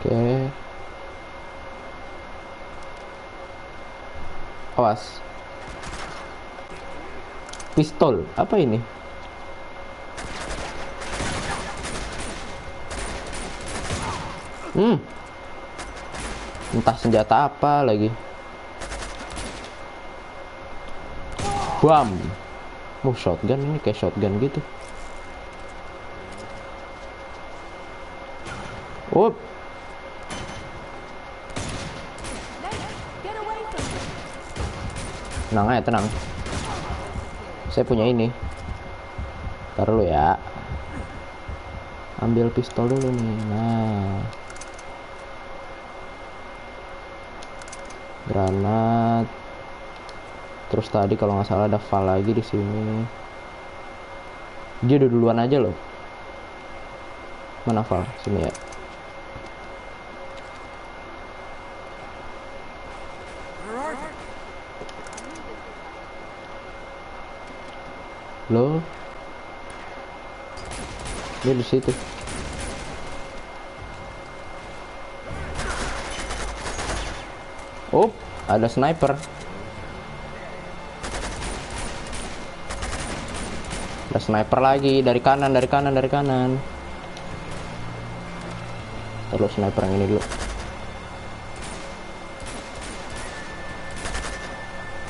Oke. Awas. Pistol, apa ini? Entah senjata apa lagi. Bam. Shotgun ini kayak shotgun gitu. Up. Tenang aja, tenang. Saya punya ini. Taruh dulu ya. Ambil pistol dulu nih. Nah. Granat. Terus tadi kalau nggak salah ada Val lagi di sini. Dia udah duluan aja loh. Mana Val? Sini ya. Loh. Dia di situ. Oh, ada sniper. Ada sniper lagi dari kanan. Terus sniper yang ini dulu.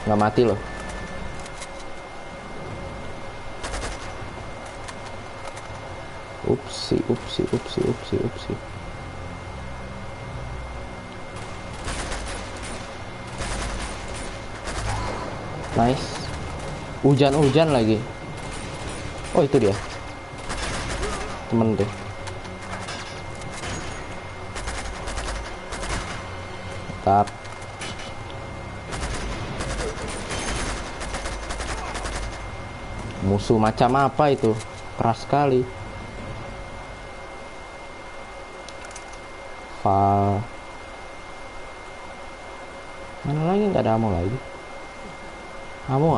Nggak mati loh. Upsi. Nice. Hujan lagi. Oh, itu dia. Temen tuh. Tap. Musuh macam apa itu? Keras sekali. Val. Mana lagi, nggak ada ammo lagi. Ammo.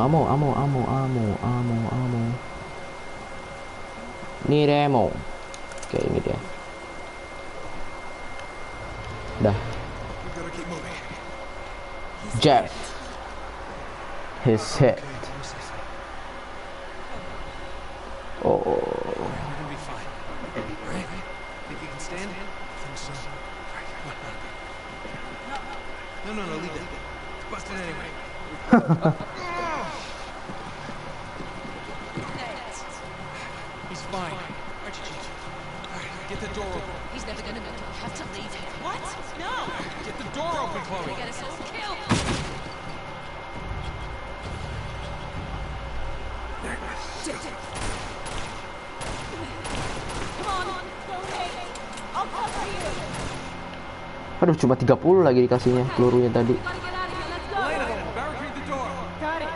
Ini remo. Oke, ini dia. Dah. We gotta keep moving. Jeff. His head. Oh. You're gonna be fine. Right? Think you can stand? I think so. Right, come on. No, leave it. It's busted anyway. He's fine. Aren't you, Gigi? All right, get the door open. He's never gonna make it. We have to leave him. What? No! Get the door open, Chloe. Get us all killed. Come on! Go away! I'll cover you! Aduh, cuma 30 lagi dikasihnya pelurunya tadi. Gotta get out of here. Let's go. Elena, barricade the door. Got it!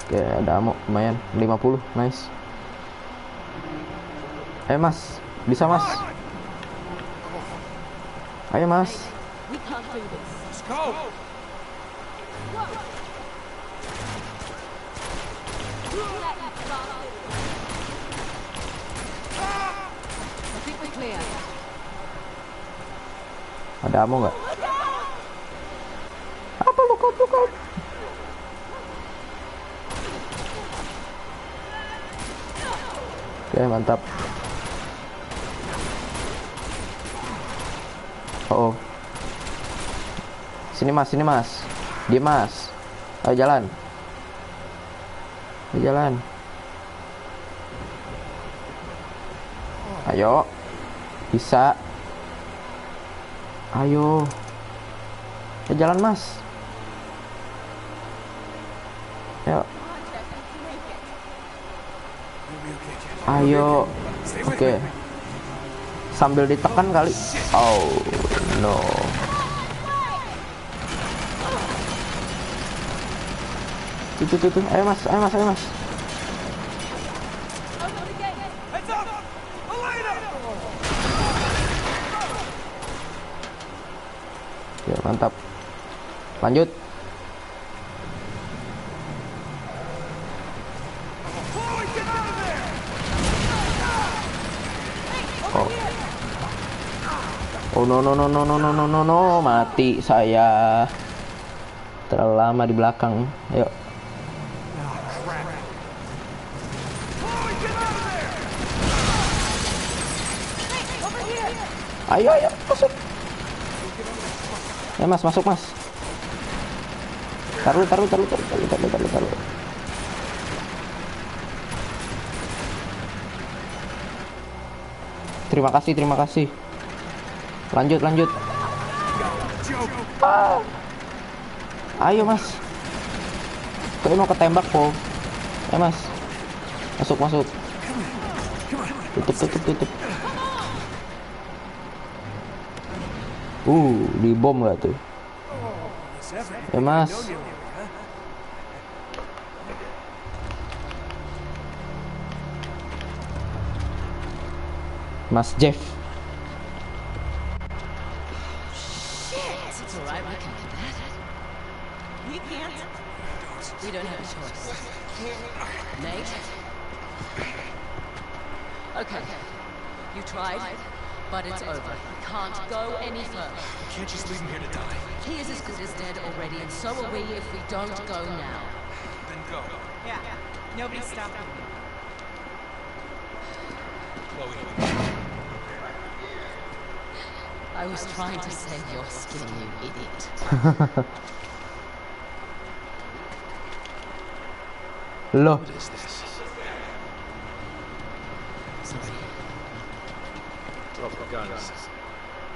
Oke, ada ammo lumayan 50. Nice. Mas, bisa Mas. Ayo Mas. We can't do this. Let's go. I think we're clear. Ada ammo nggak? Apa lookout? Oke, mantap. Oh. Sini Mas. Dia Mas. Ayo jalan. Ayo. Bisa. Ayo. Jalan Mas. Ayo. Ayo. Oke. Sambil ditekan kali. Oh no. Tuh. Ayo mas. Heads up! Elena! Ya, mantap. Lanjut. Chloe, get out of there! Oh no, mati saya. Terlalu lama di belakang. Ayo. Chloe, get out of there! Ayo, masuk. Ya mas, masuk mas. Taruh. Terima kasih. Lanjut. Ayo mas. Kau mau ketembak po. Mas. Masuk. Tutup. Di bom gak tuh? Ya mas. Mas Jeff. It's all right. We can do that. We can't. We don't have a choice. Nate? Okay. You tried, but it's over. You can't go any further. You can't just leave him here to die. He is as good as dead already, and so are we if we don't go now. Then go. Yeah. Nobody's stopping me. Chloe. I was trying to save your skin, you idiot. Loh, What is this? Somebody. Drop the guns.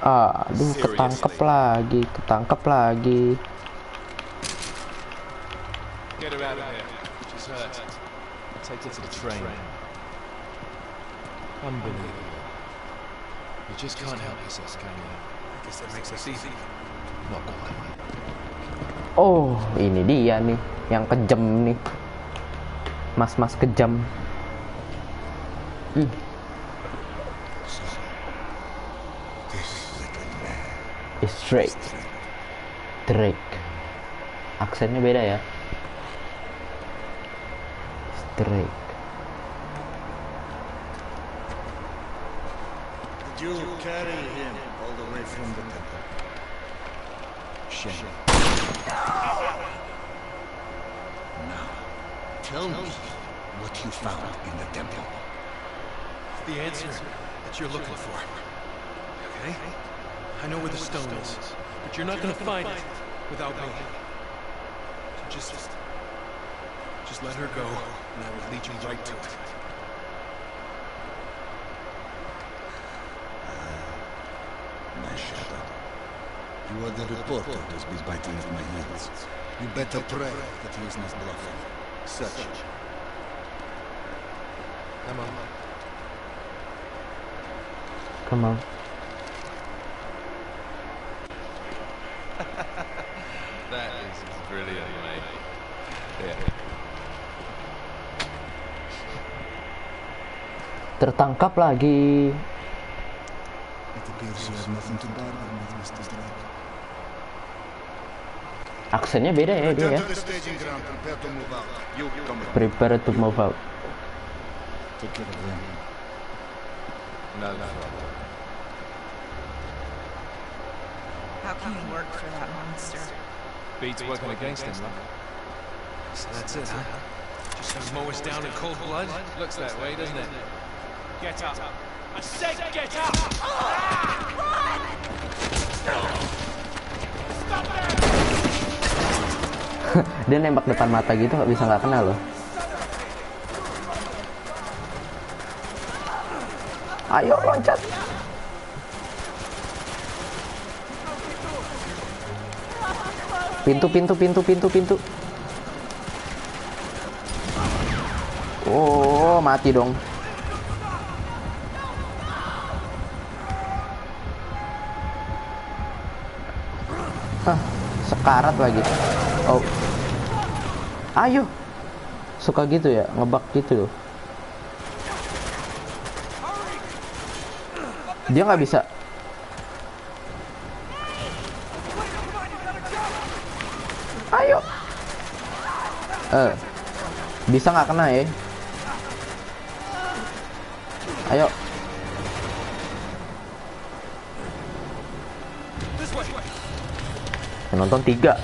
aduh, ketangkep lagi. Get her out of here. She's hurt. Take her to the train. Unbelievable. You just can't help yourself, can you? I guess that makes us easy. Not quite. Oh, ini dia nih, yang kejam nih. Mas-mas kejam. Is Drake. Aksennya beda ya. Drake. Did you carry him all the way from the temple? Shame. Now, tell me what you found in the temple. The answer that you're looking for. Okay? I know where the stone is, but you're not gonna find it without me. So just let her go, and I will lead you right to it. My shadow. You are the reporter who's been biting at my heels. You better pray that he is not bluffing. Such. Come on. Come on. That is brilliant, mate. Yeah. Tertangkap lagi. It appears you have nothing to bargain with, Mr. Drake. Aksennya beda ya dia ya. Return to the staging ground. Prepare to move out. You come with me. Prepare to move out. Take care of them. No problem. How can you work for that monster? Beats working against him, right? So that's it, huh? Just gonna mow us down in cold blood? Looks that way, doesn't it? Get up! I said get up! Dia nembak depan mata gitu nggak bisa nggak kenal loh. Ayo loncat. Pintu. Oh, mati dong. Sekarat lagi. Oh. Ayo. Suka gitu ya, ngebug gitu loh. Dia nggak bisa. Ayo. Bisa nggak kena ya? Ayo. Penonton 3.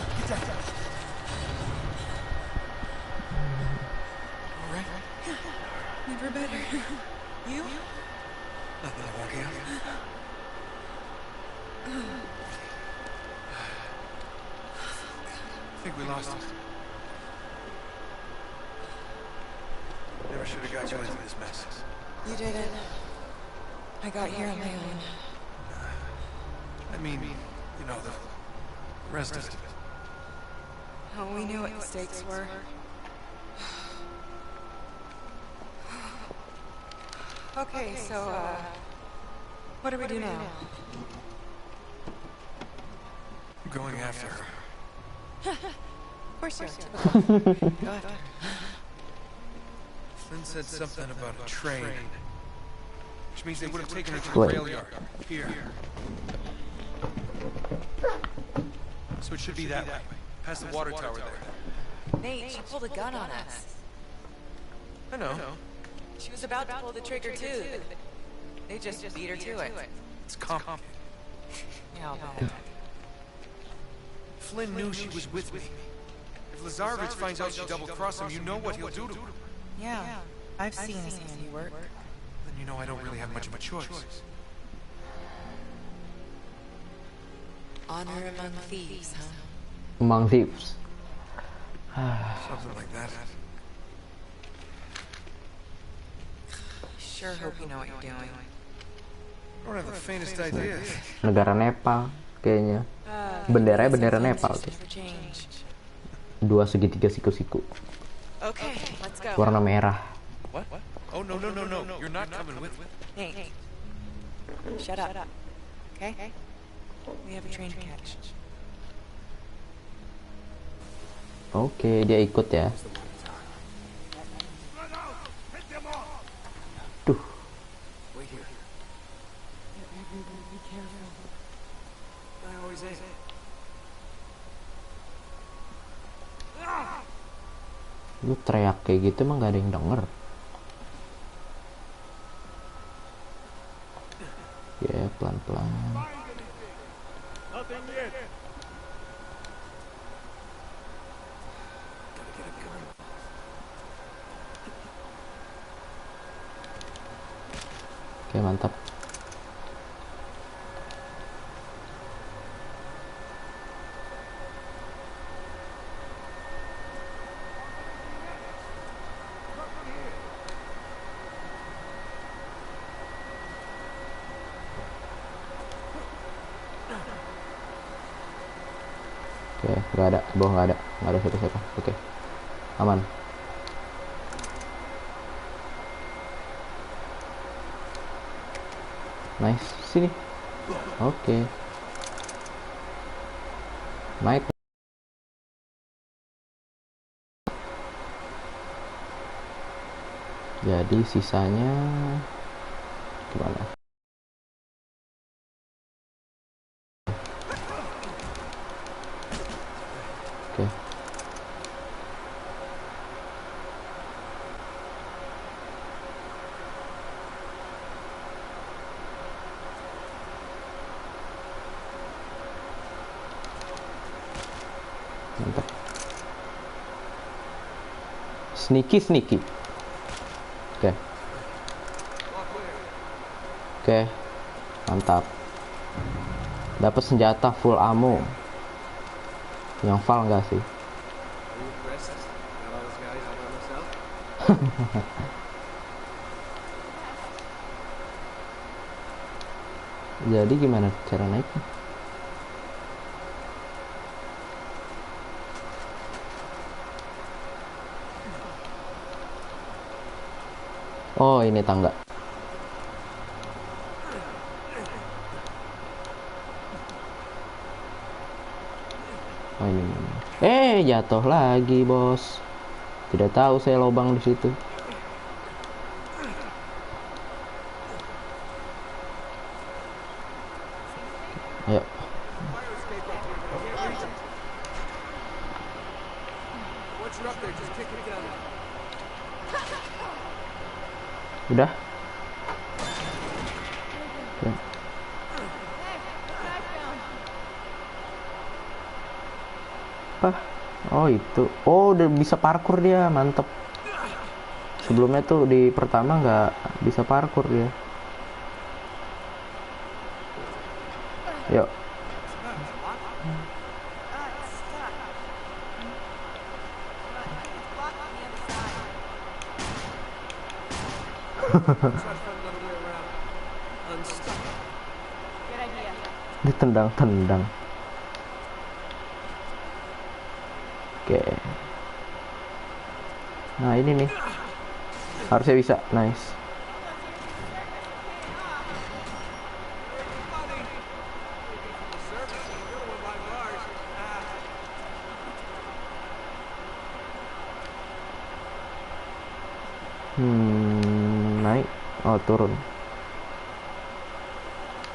Never better. You? Nothing to worry out. I think we lost him. Never should have got you into this mess. You didn't. I got here on my own. I mean, you know, the rest of it. Oh, we knew what the stakes were. Okay, so, what do we do now? You're going after her. Of course you are. Go after her. Flynn said something about a train. Which means they would have taken her to the Wait. rail yard. Here. So it should be that way. Past the water tower there. Nate, she pulled a gun on us. I know. She was about to pull the trigger too. They just beat her to it. It's complicated. Yeah, I'll bet. Flynn knew she was with me. If Lazarevich finds out she double-crossed him, you know what he'll do to her. Yeah, I've seen his handiwork. Then you know I don't really have much of a choice. Honor among thieves, huh? Among thieves. Something like that. Sure hope you know what you're doing. I don't have the faintest idea. Negara Nepal kayaknya. Benderanya bendera Nepal tuh. For change. Dua segitiga siku-siku. Okay, let's go. Warna merah. What? Oh, no. You're not coming with me. Hey, shut up. Okay? We have a train to catch. Oke, dia ikut ya. Duh. Wait here. Be careful. I always am. Lu teriak kayak gitu emang gak ada yang denger. Ya, pelan-pelan. Oke, mantap. Oke, nggak ada, nggak ada siapa-siapa. Oke, aman. Nice, sini. Oke. Naik. Jadi sisanya gimana? Oke. Mantap. Sneaky. Oke. Oke. Mantap. Dapat senjata full ammo. Yang Val enggak sih? Jadi gimana cara naiknya? Oh, ini tangga. Oh, ini. Jatuh lagi, bos. Tidak tahu saya lubang di situ. Ayo. Udah. Oke. Apa? Oh itu. Oh udah bisa parkur dia, mantep. Sebelumnya tuh di pertama nggak bisa parkur dia. Yuk. Ditendang-tendang. Oke. Nah ini nih. Harusnya bisa. Nice. Naik. Oh turun.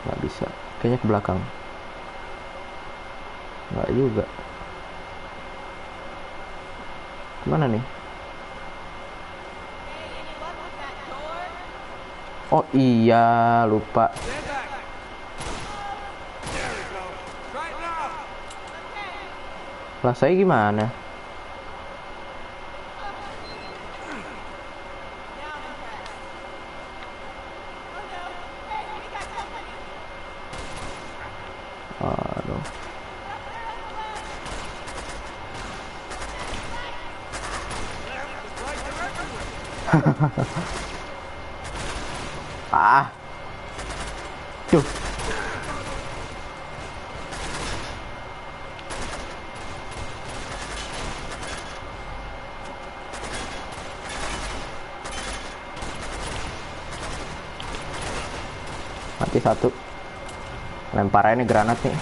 Nggak bisa. Kayaknya ke belakang. Nggak juga. Kemana nih? Oh iya, lupa. Lah saya gimana? Aduh. Ah. Tuh. Mati satu. Lempar aja nih granat nih.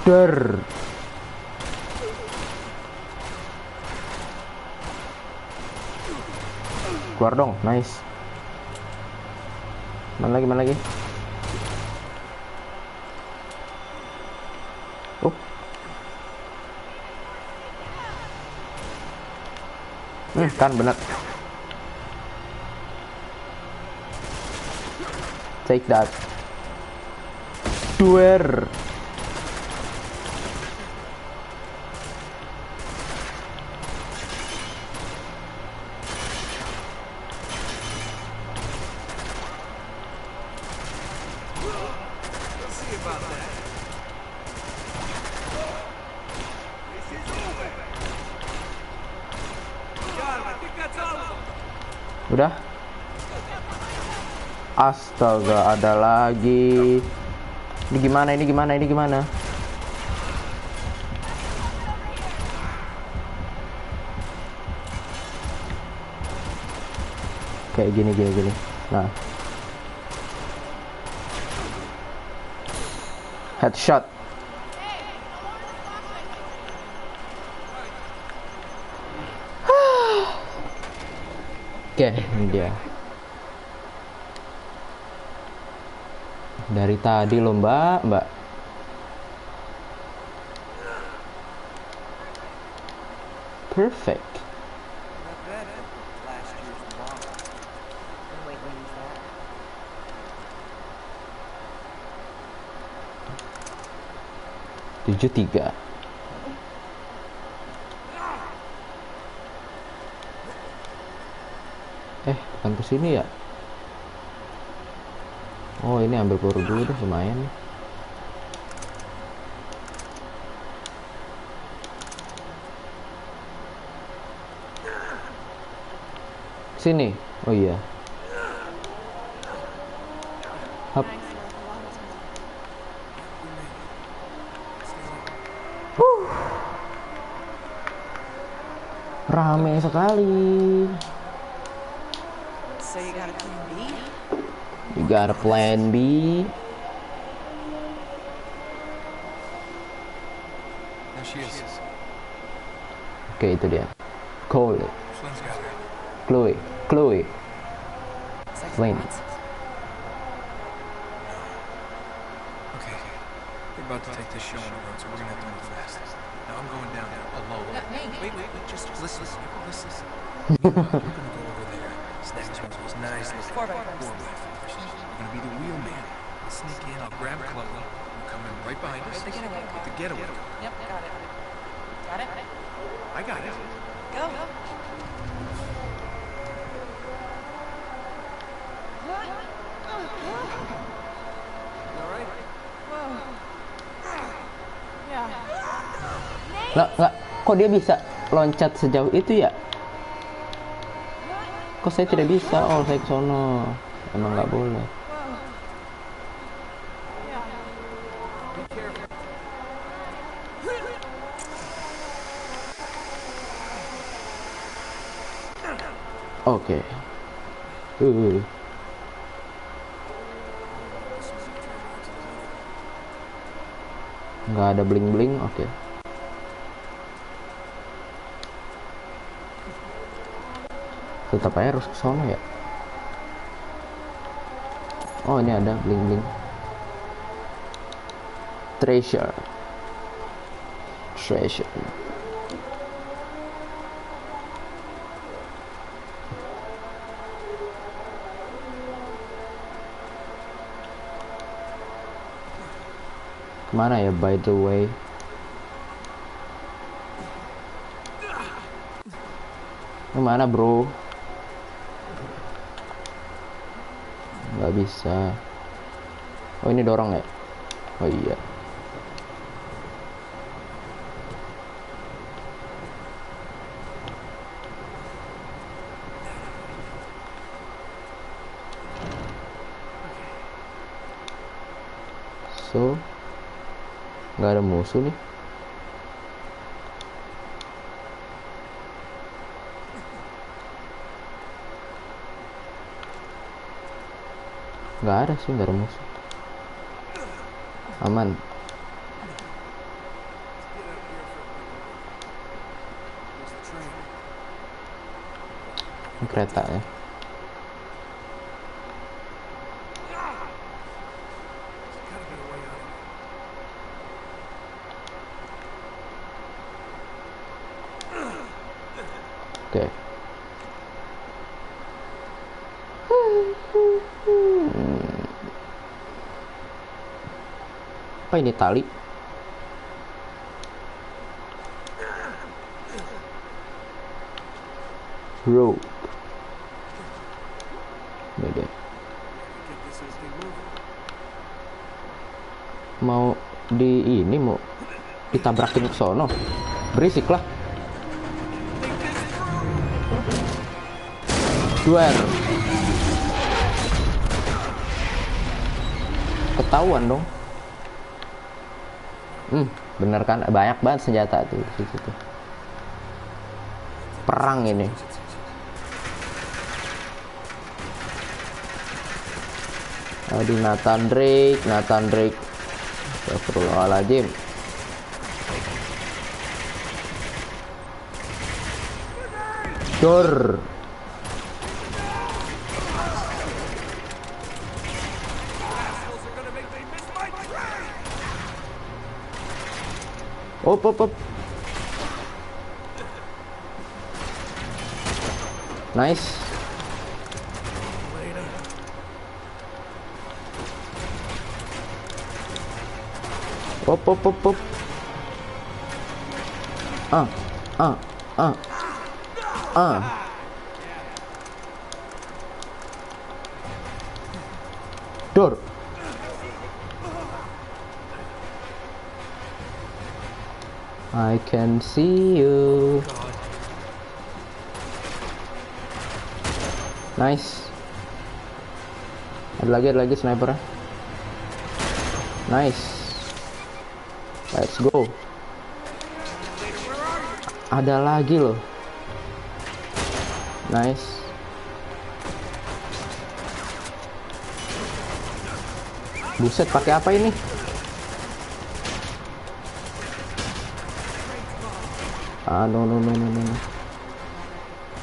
Der. Keluar dong, nice. Mana lagi? Kan bener. Take that. Duer. Udah. Astaga, ada lagi. Ini gimana? Kayak gini. Nah. Headshot. Oke, ini dia. Dari tadi loh, Mbak. Perfect. Tujuh tiga. Bukan kesini ya? Oh, ini ambil peluru dulu deh, lumayan nih. Sini. Oh iya. Hap. Rame sekali. So you got a plan B? You got a plan B? There she is. Oke, itu dia. Chloe. Flynn's got her. Chloe. Flynn. Okay. We're about to take this show on the road, so we're gonna have to move fast. Now I'm going down there alone. Wait. Just listen. We're gonna go over there. Snag one of those nice little 4x4s. We're gonna be the wheelman. We'll sneak in. I'll grab Chloe. We'll come in right behind us. The getaway car. With the getaway. Yep, got it. Got it? I got it. Go. Nggak, kok dia bisa loncat sejauh itu ya? Kok saya tidak bisa? Oh, saya ke sono. Emang nggak boleh. Oke. Nggak ada bling-bling, oke. Tetap aja harus ke sono ya. Oh, ini ada bling-bling. Treasure. Kemana ya, by the way? Kemana, bro? Nggak bisa. Oh, ini dorong ya? Oh iya. So, nggak ada musuh nih. Nggak ada sih, nggak ada musuh. Aman. Ini kereta ya. Oke. Apa ini tali? Rope. Beda. Mau di ini, mau ditabrakin ke sono. Berisik lah. Duar. Ketahuan dong. Bener kan? Banyak banget senjata tuh di situ. Perang ini. Aduh, Nathan Drake. Astagfirullahaladzim. Dor. Op. Nice. Op. Dor. I can see you. Nice. Ada lagi sniper. Nice. Let's go. Ada lagi loh. Nice. Buset, pakai apa ini? No.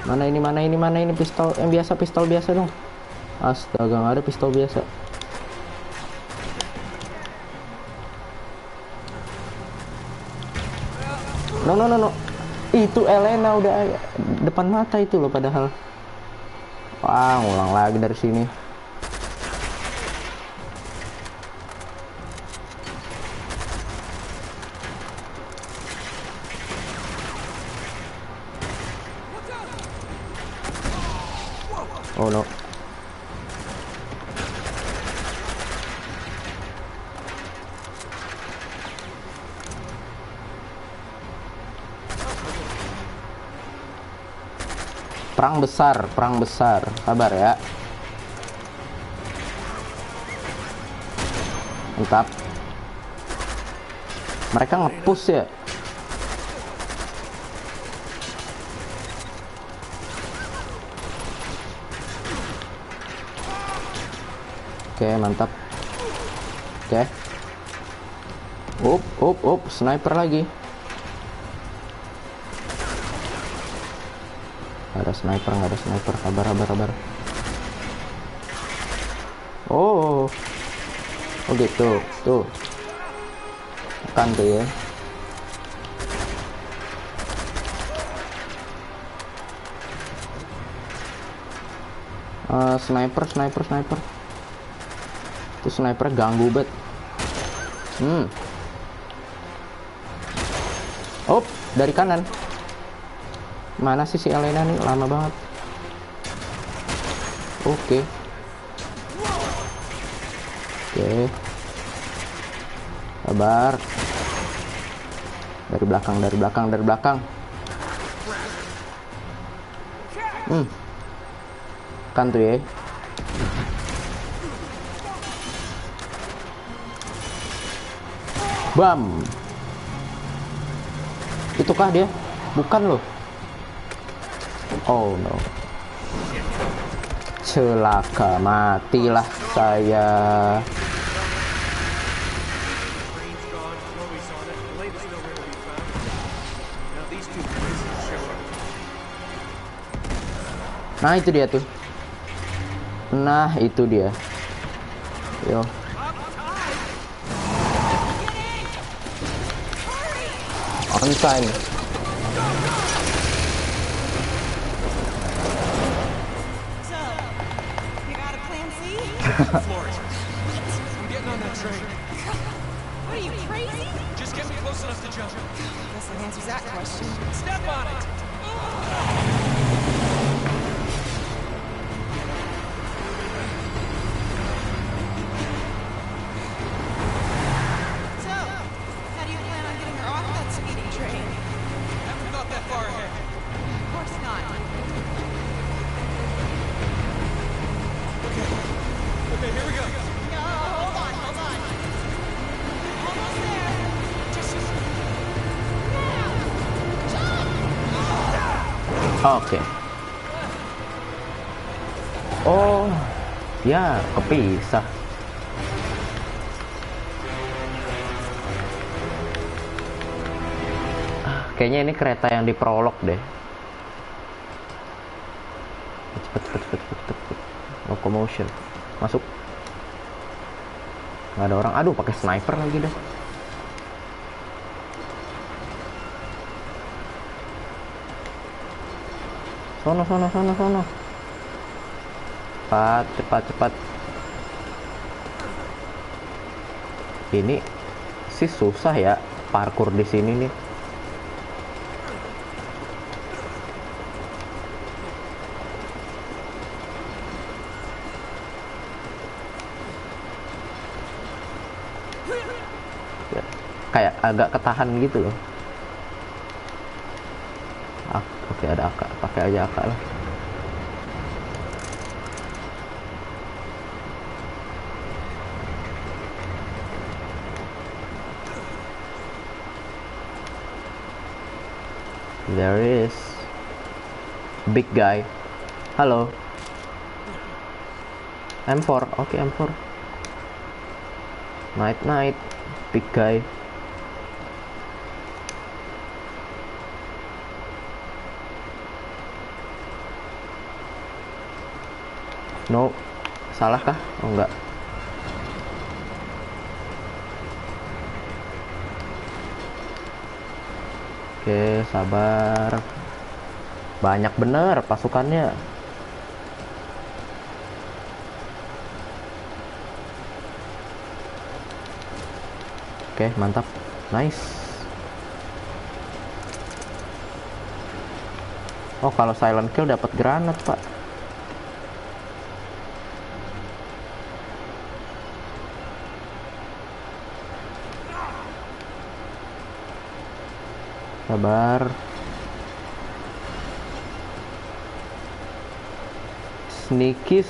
Mana ini pistol yang biasa, pistol biasa dong. Astaga, nggak ada pistol biasa. No. Itu Elena udah depan mata itu loh padahal. Wah, ngulang lagi dari sini. Oh no. Perang besar. Sabar ya. Mantap. Mereka nge-push ya. Oke, mantap. Oke. Up, sniper lagi. Nggak ada sniper. Sabar. Oh gitu. Tuh. Tekan tuh ya. Sniper. Itu sniper ganggu banget. Oh, dari kanan. Mana sih si Elena nih? Lama banget. Oke. Oke. Sabar. Dari belakang, dari belakang, dari belakang. Kan tuh ya. Bam. Itukah dia? Bukan loh. Oh no. Celaka, matilah saya. Brain's gone, Chloe's on it. Elena's nowhere to be found. Now these two places show up. Nah itu dia tuh. Nah itu dia. Yo. On time. So, you got a plan C? Flores. I'm getting on that train. What are you, crazy? Just get me close enough to jump. Guess that answers that question. Step on it! So, how do you plan on getting her off that speeding train? Haven't thought that far ahead. Of course not. Okay, here we go. No, hold on. Almost there. Just Oke. Oh, ya kepisah. Kayaknya ini kereta yang diprolog deh. Cepet. Locomotion. Masuk. Nggak ada orang. Aduh, pakai sniper lagi deh. Sono. Cepat. Ini sih susah ya parkour di sini nih. Ya, kayak agak ketahan gitu loh. Oke, ada AK, pakai aja AK lah. There is big guy. Halo. M4, oke M4. Night, big guy. No, salah kah? Oh enggak. Oke, sabar. Banyak bener pasukannya. Oke, mantap. Nice. Oh, kalau silent kill dapat granat, Pak. Sabar. Sneaky.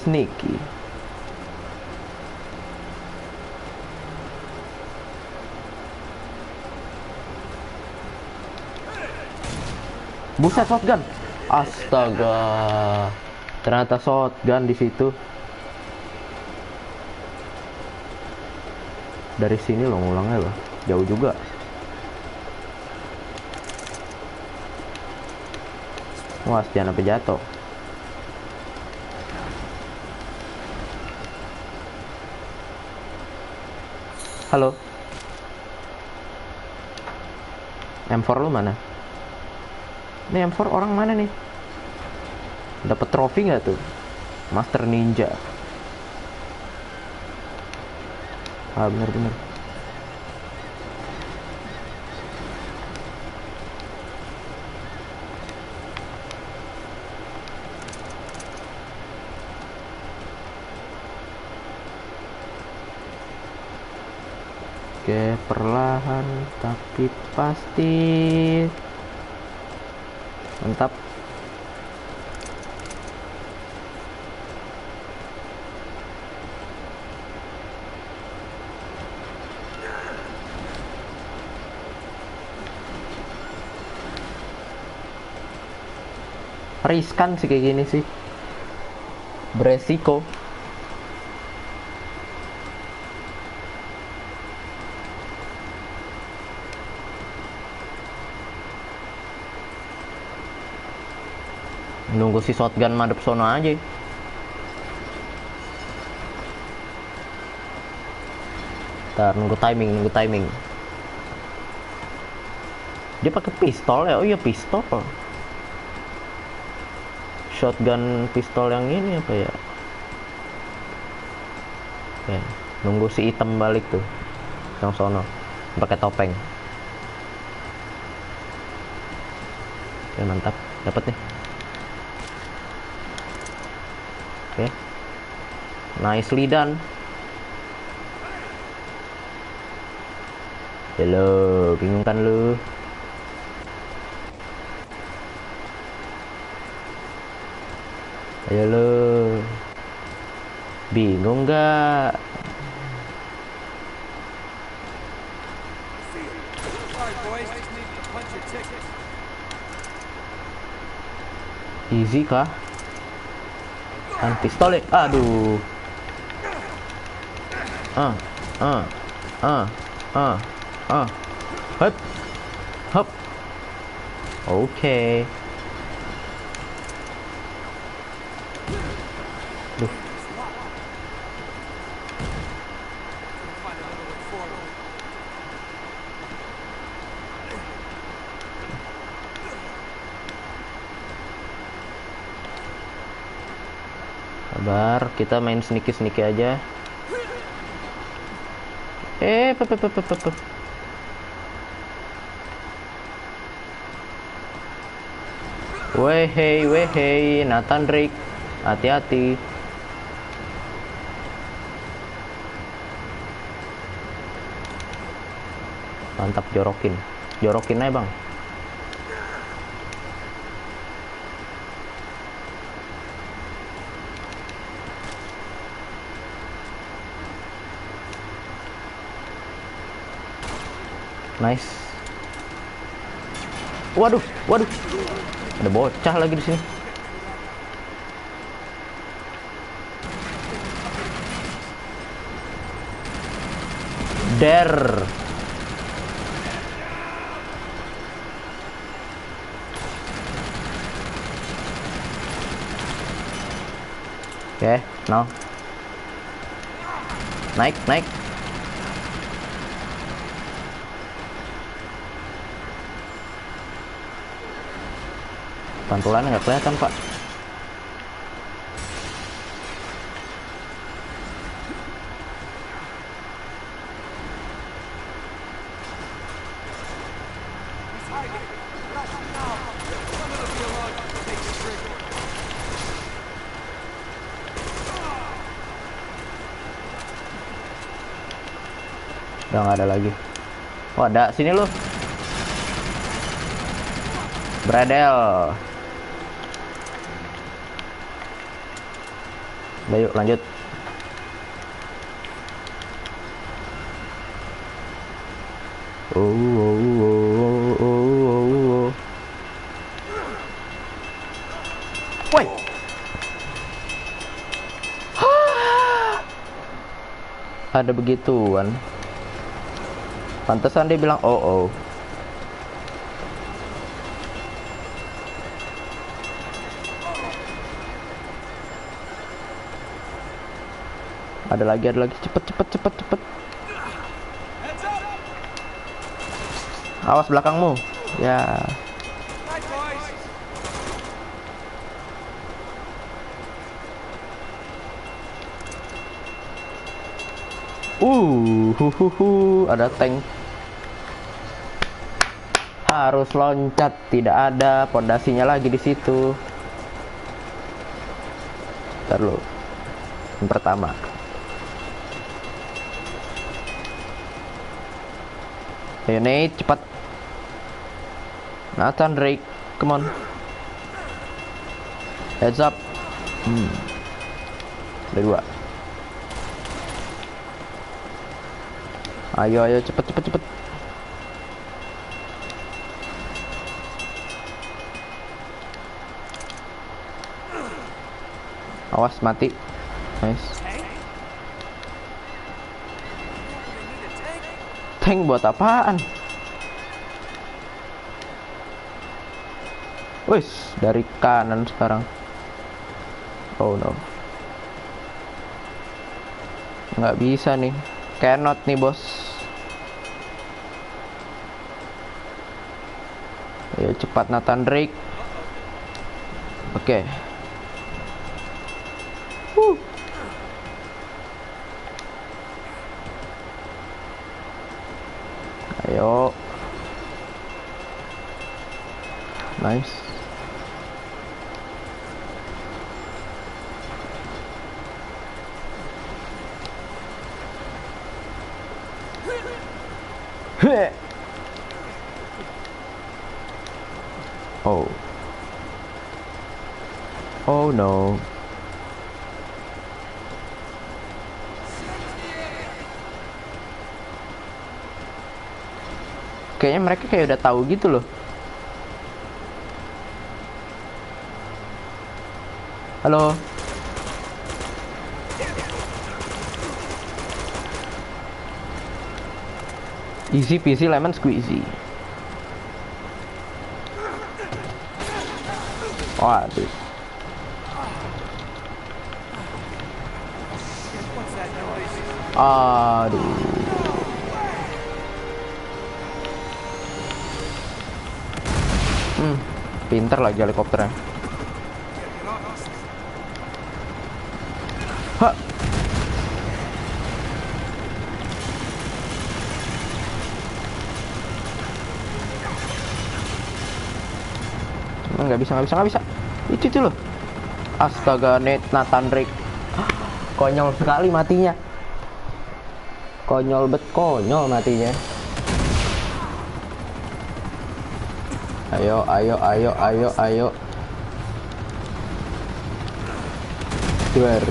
Buset, shotgun. Astaga. Ternyata shotgun di situ. Dari sini loh ngulangnya loh. Jauh juga. Wah, jangan sampai jatuh. Halo. M4 lu mana? Ini M4 orang mana nih? Dapat trofi nggak tuh? Master Ninja. Ah, bener. Oke, perlahan tapi pasti. Mantap. Riskan sih kayak gini sih, beresiko. Nunggu si shotgun madep sono aja. Ntar nunggu timing. Dia pakai pistol ya? Oh iya, pistol. Shotgun pistol yang ini apa ya? Oke, nunggu si item balik tuh, yang sono pakai topeng. Oke, mantap, dapat nih. Oke, nicely done. Hello, bingung kan lu? Ayo lo, bingung gak? Easy kah? Kan pistol ya? Aduh. Hop, hop. Oke. Duh. Sabar, kita main sneaky aja. Wehey, Nathan Drake, hati-hati. Mantap, jorokin aja bang. Nice. Waduh, ada bocah lagi di sini. Oke, now. Naik. Pantulannya nggak kelihatan, Pak. Udah nggak ada lagi. Oh, ada. Sini lu. Bradel. Udah, yuk lanjut. Woi. Ada begituan. Pantesan dia bilang oh. Ada lagi, cepet. Awas belakangmu. Ya. Ada tank. Harus loncat, tidak ada pondasinya lagi di situ. Ntar lu. Yang pertama. Ayo Nate, cepat. Nathan Drake, come on. Heads up. Ada 2. Ayo, cepet. Awas, mati. Nice. Tank buat apaan? Wih, dari kanan sekarang. Oh no. Nggak bisa nih. Cannot nih, bos. Ayo cepat Nathan Drake. Oke. Ayo. Nice. Oh. Oh no. Kayaknya mereka kayak udah tahu gitu loh. Halo. Easy peasy lemon squeezy. Waduh. Aduh. Pinter lagi helikopternya. Hah. Nggak bisa. Itu loh. Astaga, Nathan Drake. Konyol sekali matinya. Konyol matinya. Ayo. Duar.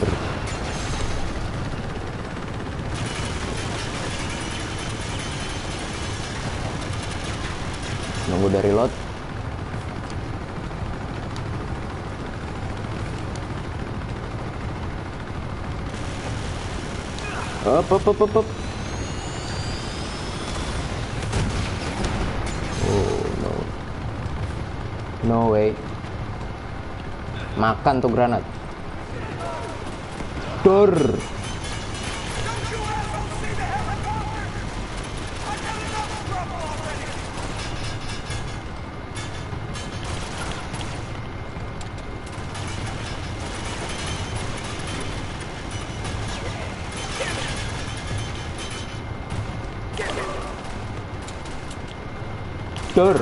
Nunggu dari reload. Up. Oh no. No way. Makan tuh granat. Dor. Dor.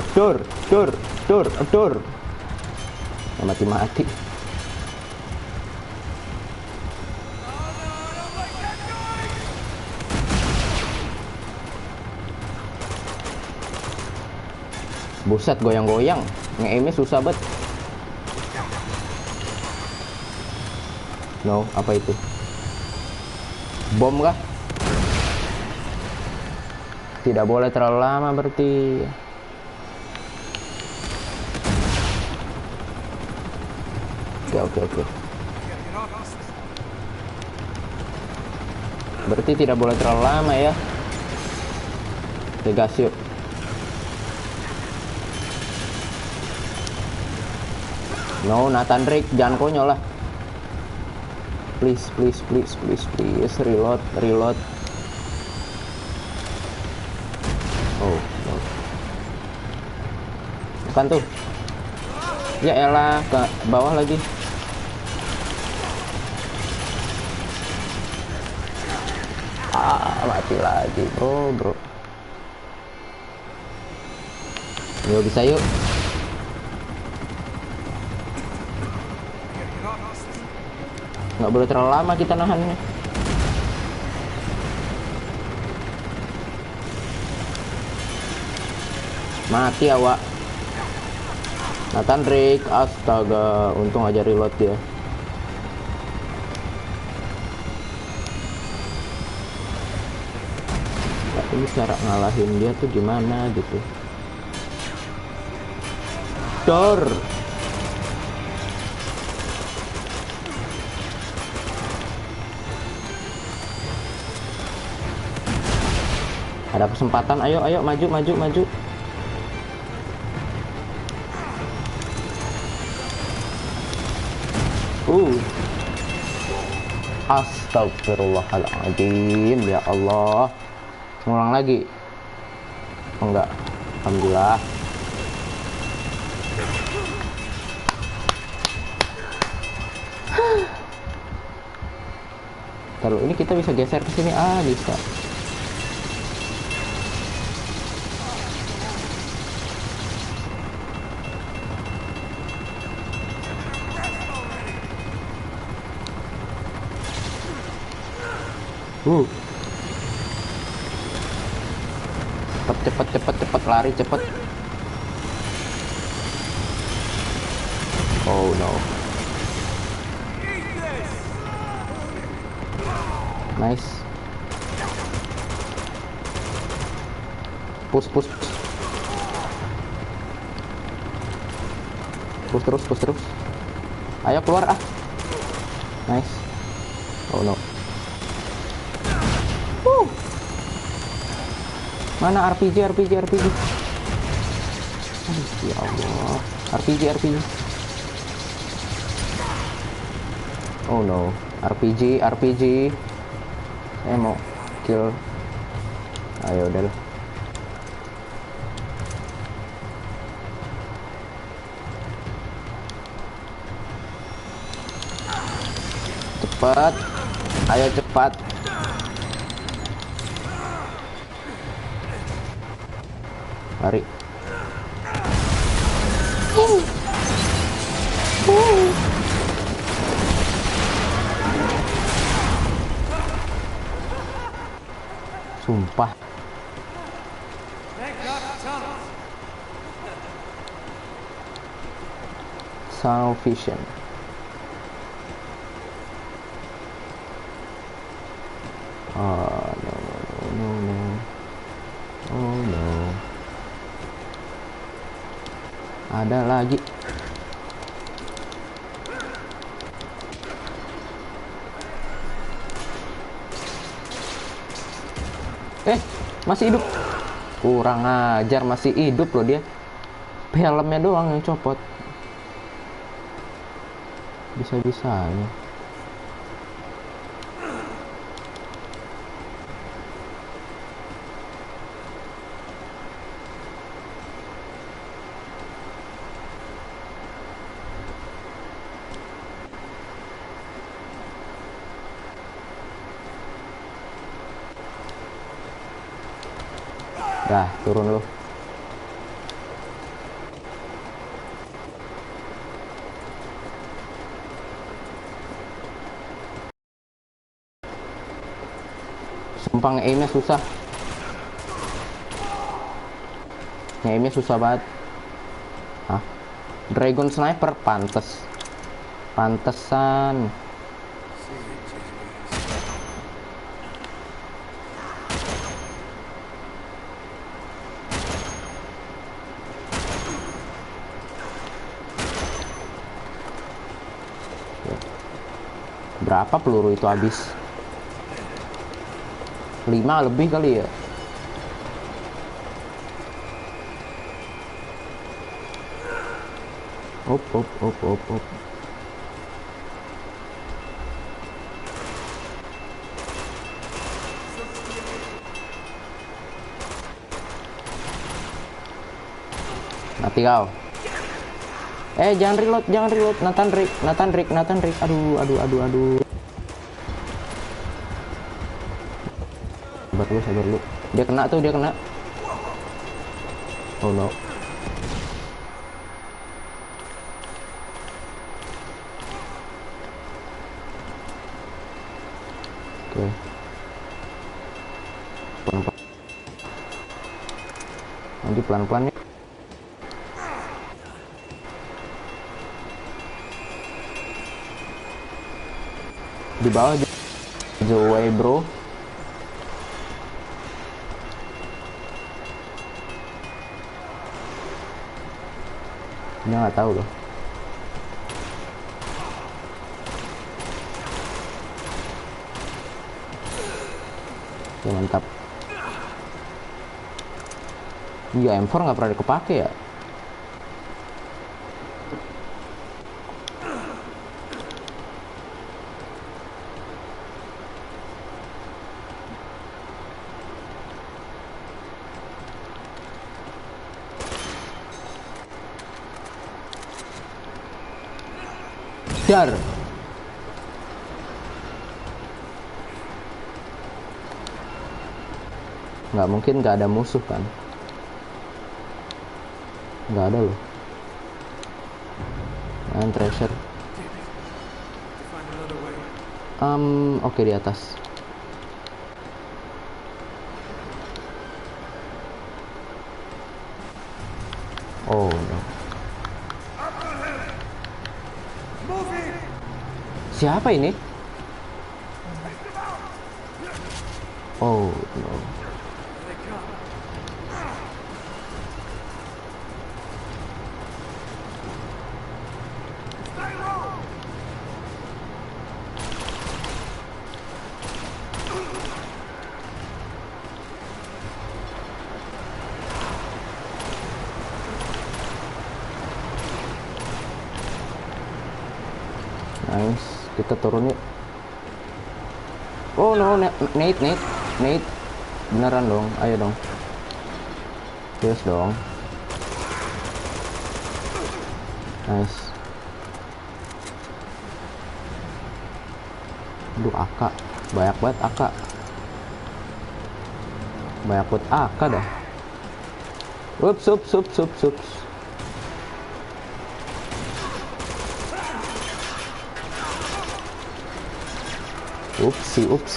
Mati. Buset, goyang-goyang. Nge-aimnya susah banget. No, apa itu? Bom kah? Tidak boleh terlalu lama berarti. Oke. Berarti tidak boleh terlalu lama ya. Gas yuk. No, Nathan Drake, jangan konyol lah. Please. Reload. Oh, no. Bukan tuh. Ya elah, ke bawah lagi. Mati lagi, bro. Yuk, bisa yuk. Nggak boleh terlalu lama kita nahannya. Mati awak. Nathan Drake, astaga, untung aja reload dia. Nah, ini cara ngalahin dia tuh gimana gitu. Dor. Ada kesempatan, ayo maju. Astagfirullahaladzim, ya Allah. Ngulang lagi. Oh, enggak. Alhamdulillah. Taruh, ini kita bisa geser ke sini. Bisa. Cepet lari cepet. Oh no. Nice. Push terus. Ayo keluar Nice. Oh no. Mana RPG? Aduh, ya Allah. RPG. Oh no. RPG. Saya mau kill. Ayo udah lah. Cepat. Ayo cepat. Lari. Sumpah. Sound vision. No. Ada lagi. Masih hidup. Kurang ajar, masih hidup loh dia. Helmnya doang yang copot. Bisa-bisanya. Dah, turun lu. Sumpah nge-aimnya susah. Nge-aimnya susah banget. Dragon Sniper pantesan. Berapa peluru itu habis? 5 lebih kali ya. Op. Mati kau. Jangan reload. Nathan Drake. Aduh. Sabar lu. Dia kena. Oh no. Oke. Nanti pelan-pelan ya. Di bawah the way bro. Dia nggak tahu loh. Oke, mantap. Iya, M4 nggak pernah kepake ya. Dar. Nggak mungkin nggak ada musuh kan? Nggak ada loh. And treasure. Find another way. Oke, di atas. Oh no. Siapa ini? Oh no. Nice, kita turun yuk. Oh no, Nate, beneran dong, ayo dong, yes dong. Nice. Aduh, AK, banyak banget AK, banyak banget AK dah. Ups.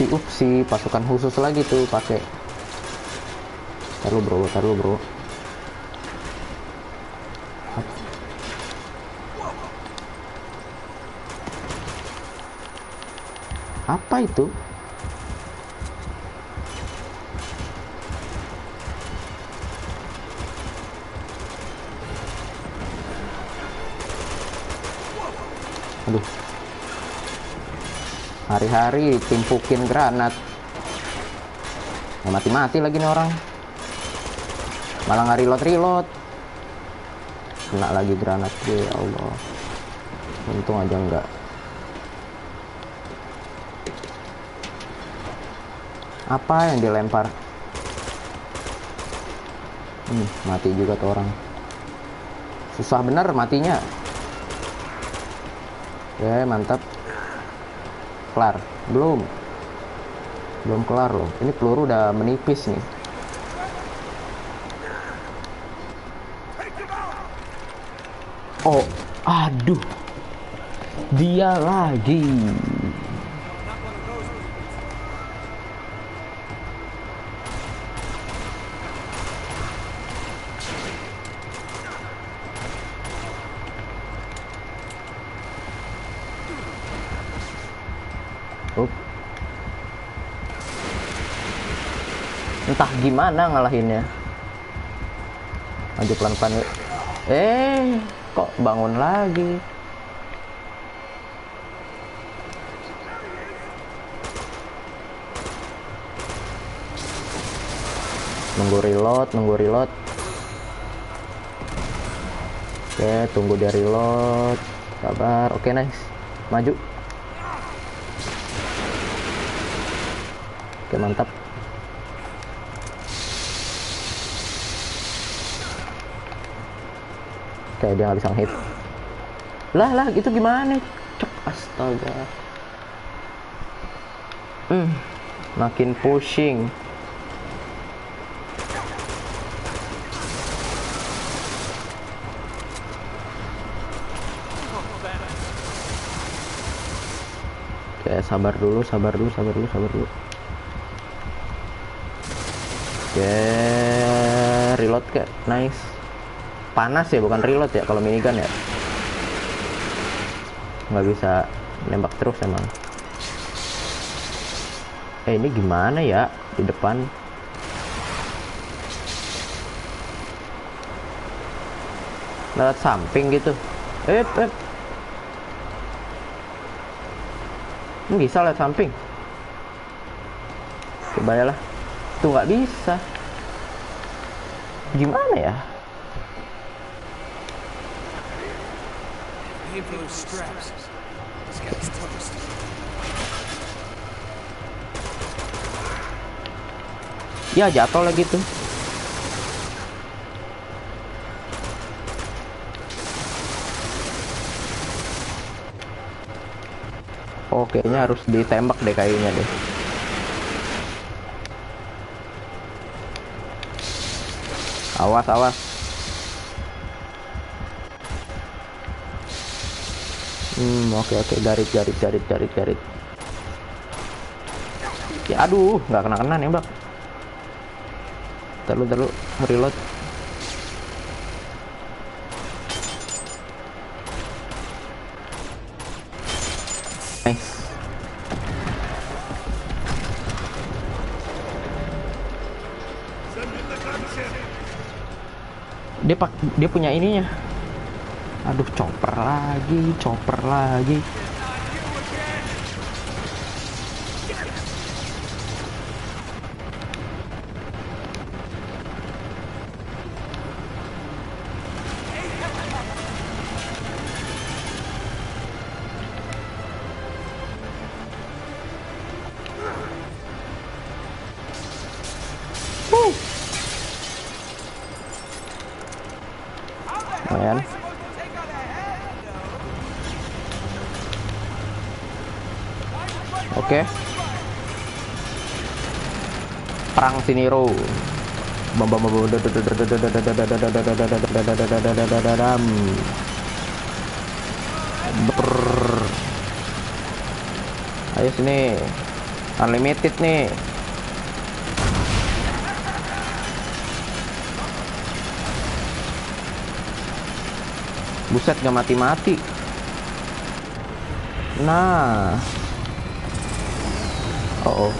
Upsi, pasukan khusus lagi tuh pakai. Taruh bro. Apa itu? Aduh. Hari-hari timpukin granat. Nggak mati-mati lagi nih orang. Malah nggak reload. Kena lagi granat. Ya Allah. Untung aja enggak. Apa yang dilempar? Mati juga tuh orang. Susah bener matinya. Oke, mantap. Kelar. Belum kelar loh. Ini peluru udah menipis nih. Oh, aduh. Dia lagi. Entah gimana ngalahinnya. Maju pelan-pelan yuk. Kok bangun lagi? Nunggu reload. Oke, tunggu dia reload. Sabar. Oke, nice. Maju. Oke, mantap. Oke, dia nggak bisa hit. Lah, itu gimana? Cek, astaga. Makin pushing. Oke, sabar dulu. Oke, reload kayak nice. Panas ya, bukan reload ya kalau minigun ya. Nggak bisa nembak terus emang. Ini gimana ya di depan? Lewat samping gitu. Ini bisa lewat samping. Coba ya lah. Tuh nggak bisa. Gimana ya? Aim for those straps. This guy's toast. Ya jatuh lagi tuh. Oh, kayaknya harus ditembak deh kayaknya deh. Awas, awas. Oke, garit. Ya aduh, nggak kena nembak. Terlalu reload. Nice. Dia punya ininya. Aduh, chopper lagi. Lumayan. Oke. Perang Shiniro. Ayo sini. Unlimited nih. Buset, gak mati-mati. Nah. Oh.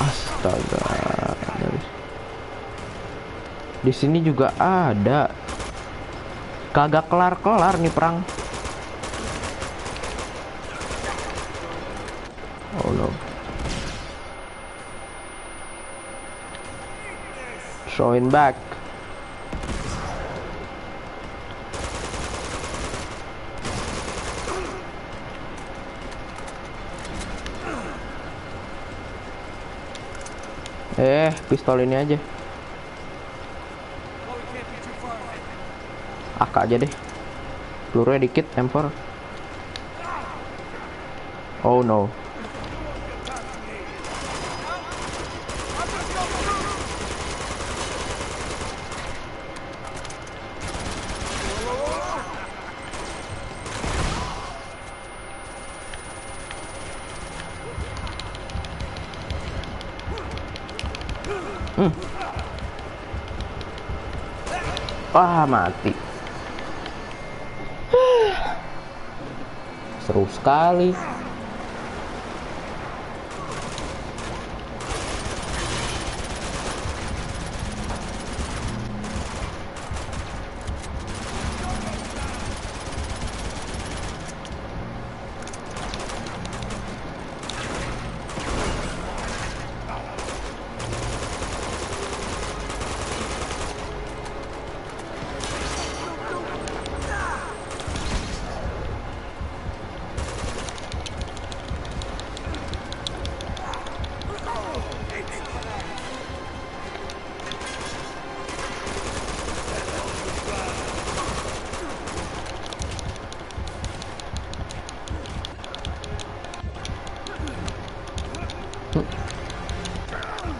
Astaga. Di sini juga ada. Kagak kelar-kelar nih perang. Oh no. Showing back. Pistol ini aja. AK aja deh. Pelurunya dikit, M4. Oh no. Wah, mati. Seru sekali.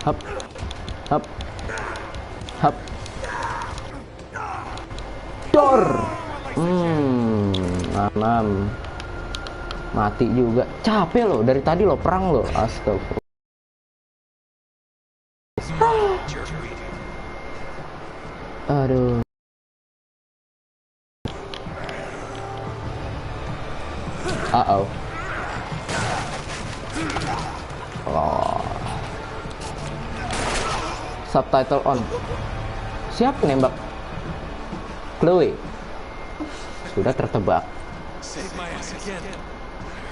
Hap. Hap. Hap. Dor. Aman. Mati juga. Capek loh dari tadi lo perang lo. Astaga. Aduh. Uh-oh. Oh. Subtitle on. Siapa nembak? Chloe. Sudah tertebak. Save my ass again.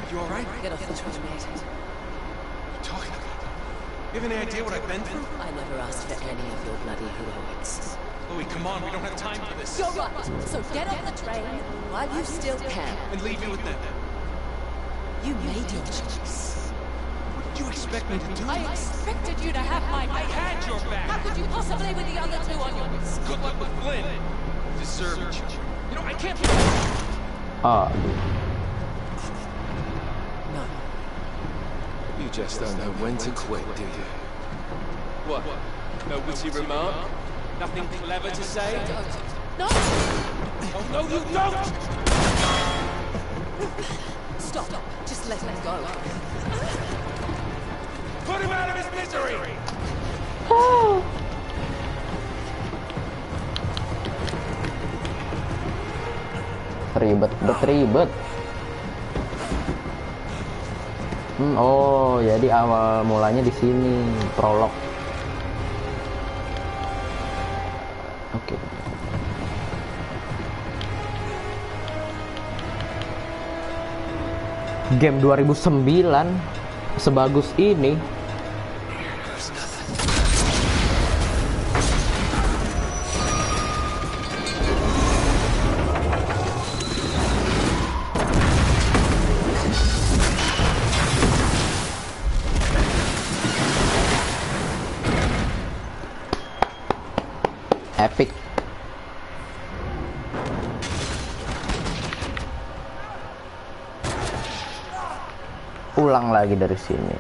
You alright? Get off the train, mate. What are you talking about? You have any idea what I've been through? I never asked for any of your bloody heroics. Louis, come on, we don't have time for this. You're right. So get off the train while you still can. And leave you with them. You made your choice. What did you expect me to do? I expected you to have my back. I had your back. How could you possibly with the other two on yours? Good luck with Flynn. You deserve it. You know, I can't... Aduh. No. You just don't know when to quit, do you? What? No witty remark? Nothing clever to say? No! Oh, no, you don't! Stop. Just let him go. Put him out of his misery! Ribet. Oh, jadi awal mulanya di sini, prolog. Oke. Game 2009 sebagus ini. Epic. Ulang lagi dari sini.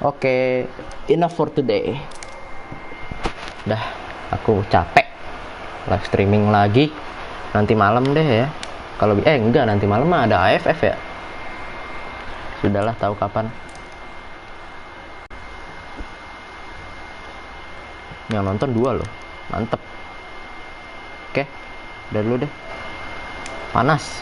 Oke, enough for today. Dah, aku capek. Live streaming lagi. Nanti malam deh ya. Kalau enggak, nanti malam mah ada AFF ya. Sudahlah, tahu kapan. Yang nonton 2 loh, mantep. Oke, udah dulu deh. Panas.